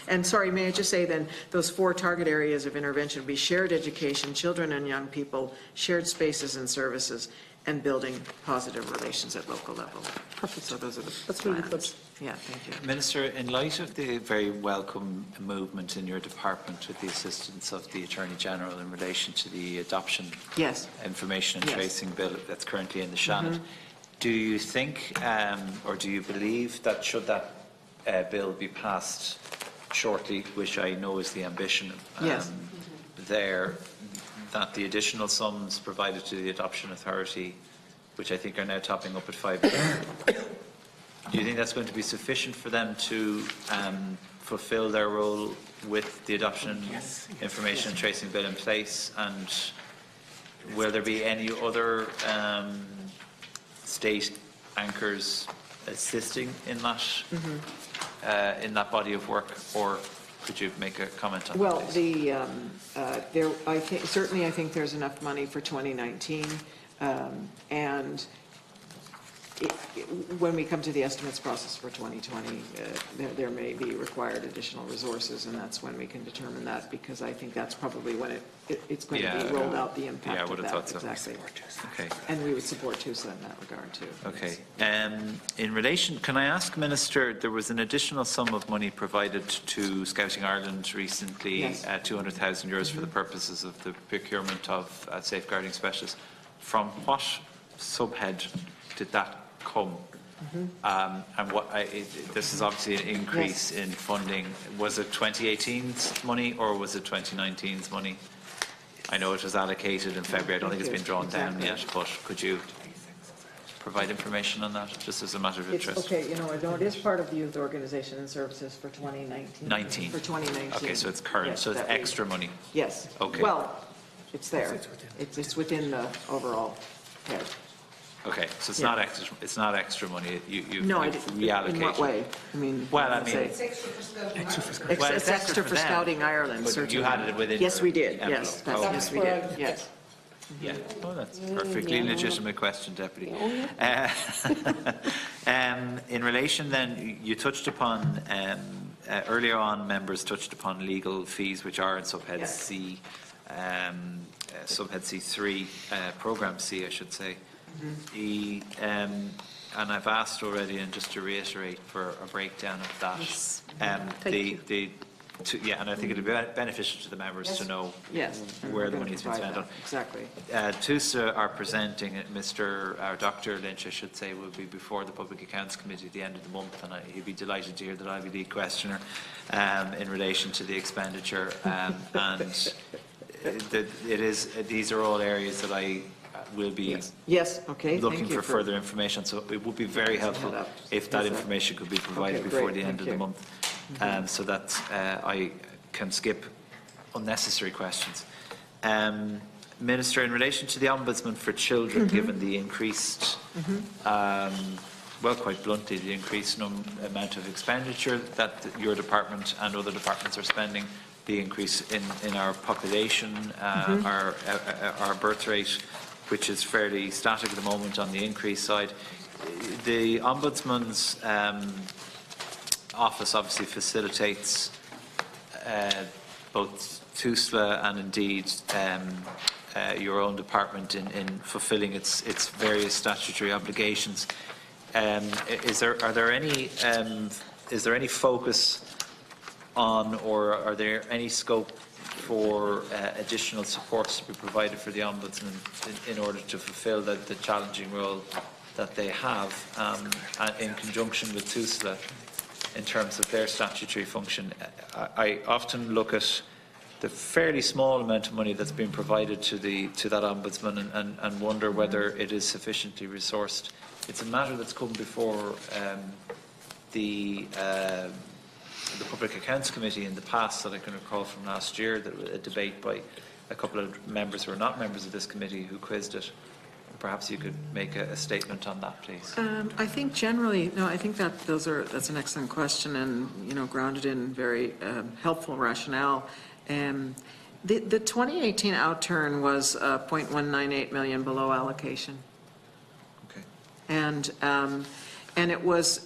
And sorry, may I just say then, those 4 target areas of intervention would be shared education, children and young people, shared spaces and services, and building positive relations at local level. Perfect. So those are the That's really plans. good. Yeah, thank you. Minister, in light of the very welcome movement in your department with the assistance of the Attorney General in relation to the adoption Yes. information and Yes. tracing bill that's currently in the Shannon, do you think, or do you believe that should that bill be passed shortly, which I know is the ambition Yes. there, that the additional sums provided to the Adoption Authority, which I think are now topping up at 5 million, do you think that's going to be sufficient for them to fulfil their role with the adoption information and tracing bill in place? And will there be any other state anchors assisting in that body of work, or could you make a comment on Well, that, please? I think there's enough money for 2019, and when we come to the estimates process for 2020, there may be required additional resources, and that's when we can determine that, because I think that's probably when it's going to be rolled out, the impact of that. I would have thought so. Exactly. Okay. And we would support TUSA in that regard too. Okay. In relation, can I ask, Minister, there was an additional sum of money provided to Scouting Ireland recently, Yes. €200,000 for the purposes of the procurement of safeguarding specialists. From what subhead did that come? And what this is obviously an increase in funding. Was it 2018's money or was it 2019's money? I know it was allocated in February. I don't think it's been drawn down yet, but could you provide information on that, just as a matter of interest? Okay, I know it is part of the Youth Organisation and Services for 2019. 19. For 2019. Okay, so it's current, Yes, so it's extra money. Yes. Okay. Well, it's there. It's within the overall head. Okay, so it's not extra. It's not extra money. You've No, reallocated. in what way? I mean, Well, I mean, it's Well, it's extra for them, Scouting Ireland, but certainly. you had it within. Yes, we did. your Yes, envelope. Okay. yes, we did. Yes. Yeah. Oh, that's a perfectly legitimate question, Deputy. In relation, then, you touched upon earlier on. Members touched upon legal fees, which are in subhead C, subhead C3, programme C, I should say. And I've asked already, and just to reiterate, for a breakdown of that. Yes. And I think it would be beneficial to the members to know where the money has been spent on. Exactly. TUSA are presenting, Dr. Lynch, I should say, will be before the Public Accounts Committee at the end of the month, and he'd be delighted to hear that I'll be the questioner in relation to the expenditure. These are all areas that I will be looking for further information, so it would be very helpful if that information could be provided before the end of the month, so that I can skip unnecessary questions. Minister, in relation to the Ombudsman for Children, given the increased, well, quite bluntly, the increased amount of expenditure that your department and other departments are spending, the increase in our population, our birth rate, which is fairly static at the moment on the increase side. The Ombudsman's office obviously facilitates both TUSLA and indeed your own department in fulfilling its various statutory obligations. Is there any focus on, or are there any scope for additional supports to be provided for the Ombudsman in order to fulfil the challenging role that they have, in conjunction with TUSLA in terms of their statutory function? I often look at the fairly small amount of money that's been provided to that Ombudsman and wonder whether it is sufficiently resourced. It's a matter that's come before the Public Accounts Committee in the past, that I can recall from last year, a debate by a couple of members who are not members of this committee who quizzed it. Perhaps you could make a statement on that, please. I think generally, I think that that's an excellent question, and grounded in very helpful rationale. The 2018 outturn was 0.198 million below allocation. Okay. And it was,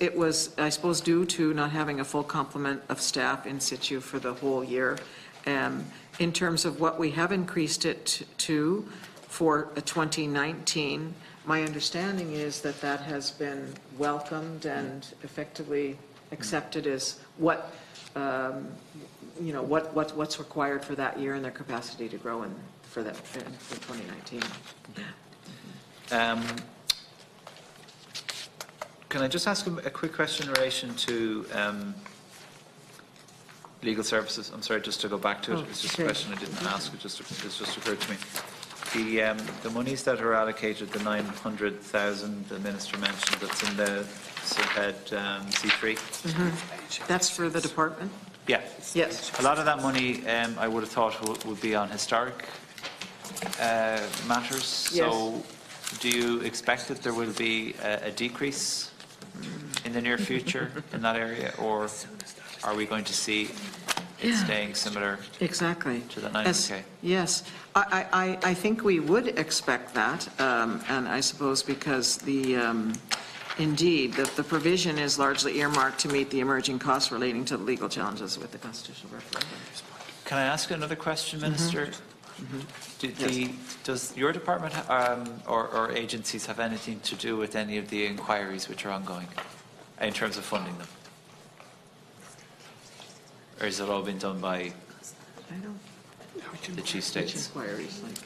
I suppose, due to not having a full complement of staff in situ for the whole year. In terms of what we have increased it to for 2019, my understanding is that has been welcomed and effectively accepted as what's required for that year and their capacity to grow for 2019. Can I just ask a quick question in relation to legal services? I'm sorry, just to go back to it. It's just a question I didn't ask. It just occurred to me. The monies that are allocated, the 900,000 the Minister mentioned, that's in the subhead C3. That's for the department? Yeah. Yes. A lot of that money, I would have thought, would be on historic matters. Yes. So, do you expect that there will be a decrease in the near future in that area, or are we going to see it staying similar to the 900K? Yes, I think we would expect that, and I suppose because Indeed, the provision is largely earmarked to meet the emerging costs relating to the legal challenges with the constitutional referendum. Can I ask another question, Minister? Does your department or agencies have anything to do with any of the inquiries which are ongoing in terms of funding them? Or is it all been done by I don't, the chief which states? inquiries, like?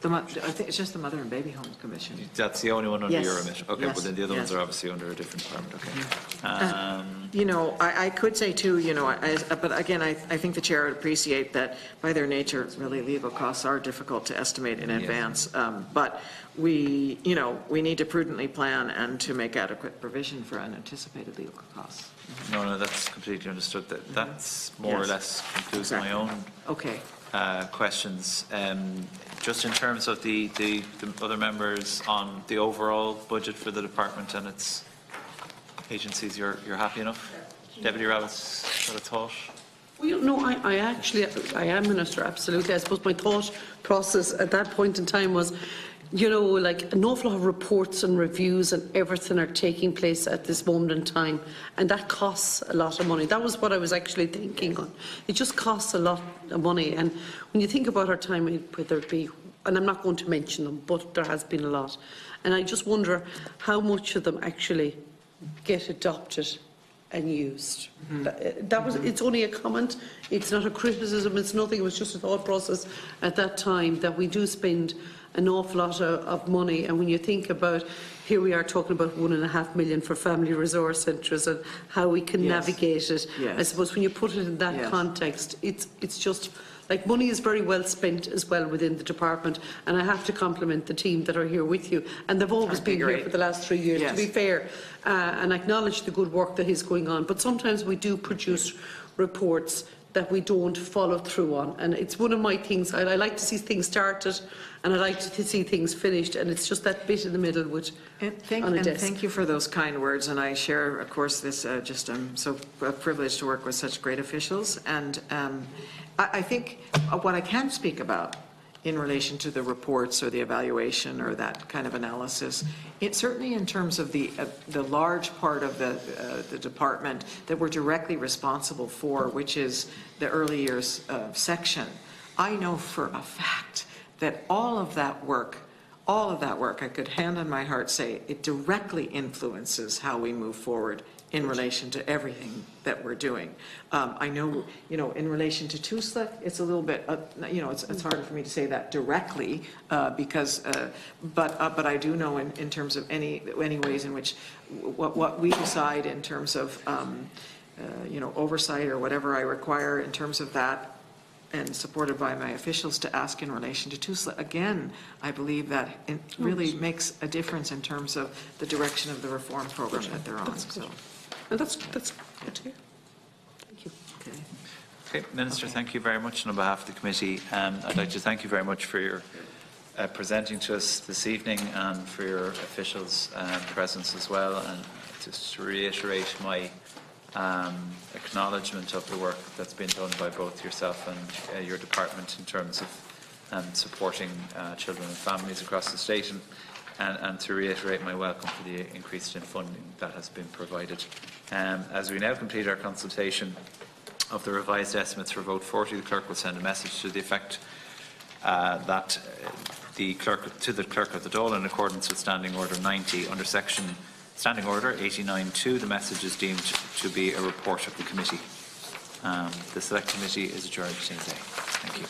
I think it's just the Mother and Baby Homes Commission. That's the only one under Yes. your remit? Okay, Yes. well then the other ones Yes. are obviously under a different department, okay. You know, I could say too, you know, but again, I think the chair would appreciate that by their nature, really legal costs are difficult to estimate in advance. But we, you know, we need to prudently plan and to make adequate provision for unanticipated legal costs. No, that's completely understood. That's more or Yes. less concludes my own Okay. questions. Just in terms of the other members on the overall budget for the department and its agencies, you're happy enough? Deputy Rabbitte, got a thought? Well, no, I am, Minister, absolutely. I suppose my thought process at that point in time was, you know, like an awful lot of reports and reviews and everything are taking place at this moment in time, and that costs a lot of money. That was what I was actually thinking on. It just costs a lot of money, and when you think about our time, whether it be, and I'm not going to mention them, but there has been a lot, and I just wonder how much of them actually get adopted and used. That was, it's only a comment, it's not a criticism, it's nothing, it was just a thought process at that time that we do spend an awful lot of money, and when you think about, here we are talking about 1.5 million for family resource centres and how we can navigate it. I suppose when you put it in that context, it's just like money is very well spent as well within the department, and I have to compliment the team that are here with you, and they've always been here for the last 3 years, to be fair, and acknowledge the good work that is going on. But sometimes we do produce reports that we don't follow through on, and it's one of my things. I like to see things started, and I like to see things finished, and it's just that bit in the middle which on a desk. Thank you for those kind words, and I share, of course, this. I'm so privileged to work with such great officials, and I think what I can speak about in relation to the reports or the evaluation or that kind of analysis, it's certainly in terms of the large part of the department that we're directly responsible for, which is the early years section. I know for a fact that all of that work, I could hand on my heart say, it directly influences how we move forward in relation to everything that we're doing. I know, you know, in relation to TUSLA, it's a little bit, you know, it's harder for me to say that directly because, but I do know in terms of any ways in which what we decide in terms of, you know, oversight or whatever I require in terms of that, and supported by my officials to ask in relation to TUSLA. Again, I believe that it really makes a difference in terms of the direction of the reform program that they're on. So. And that's good to hear. Thank you. Okay, Minister, thank you very much. And on behalf of the committee, I'd like to thank you very much for your presenting to us this evening and for your officials' presence as well. And just to reiterate my acknowledgement of the work that's been done by both yourself and your department in terms of supporting children and families across the state, and to reiterate my welcome for the increase in funding that has been provided. As we now complete our consultation of the revised estimates for vote 40, the clerk will send a message to the effect that the clerk of the Dáil, in accordance with Standing Order 90 under section Standing Order 89.2, the message is deemed to be a report of the committee. The Select Committee is adjourned today. Thank you.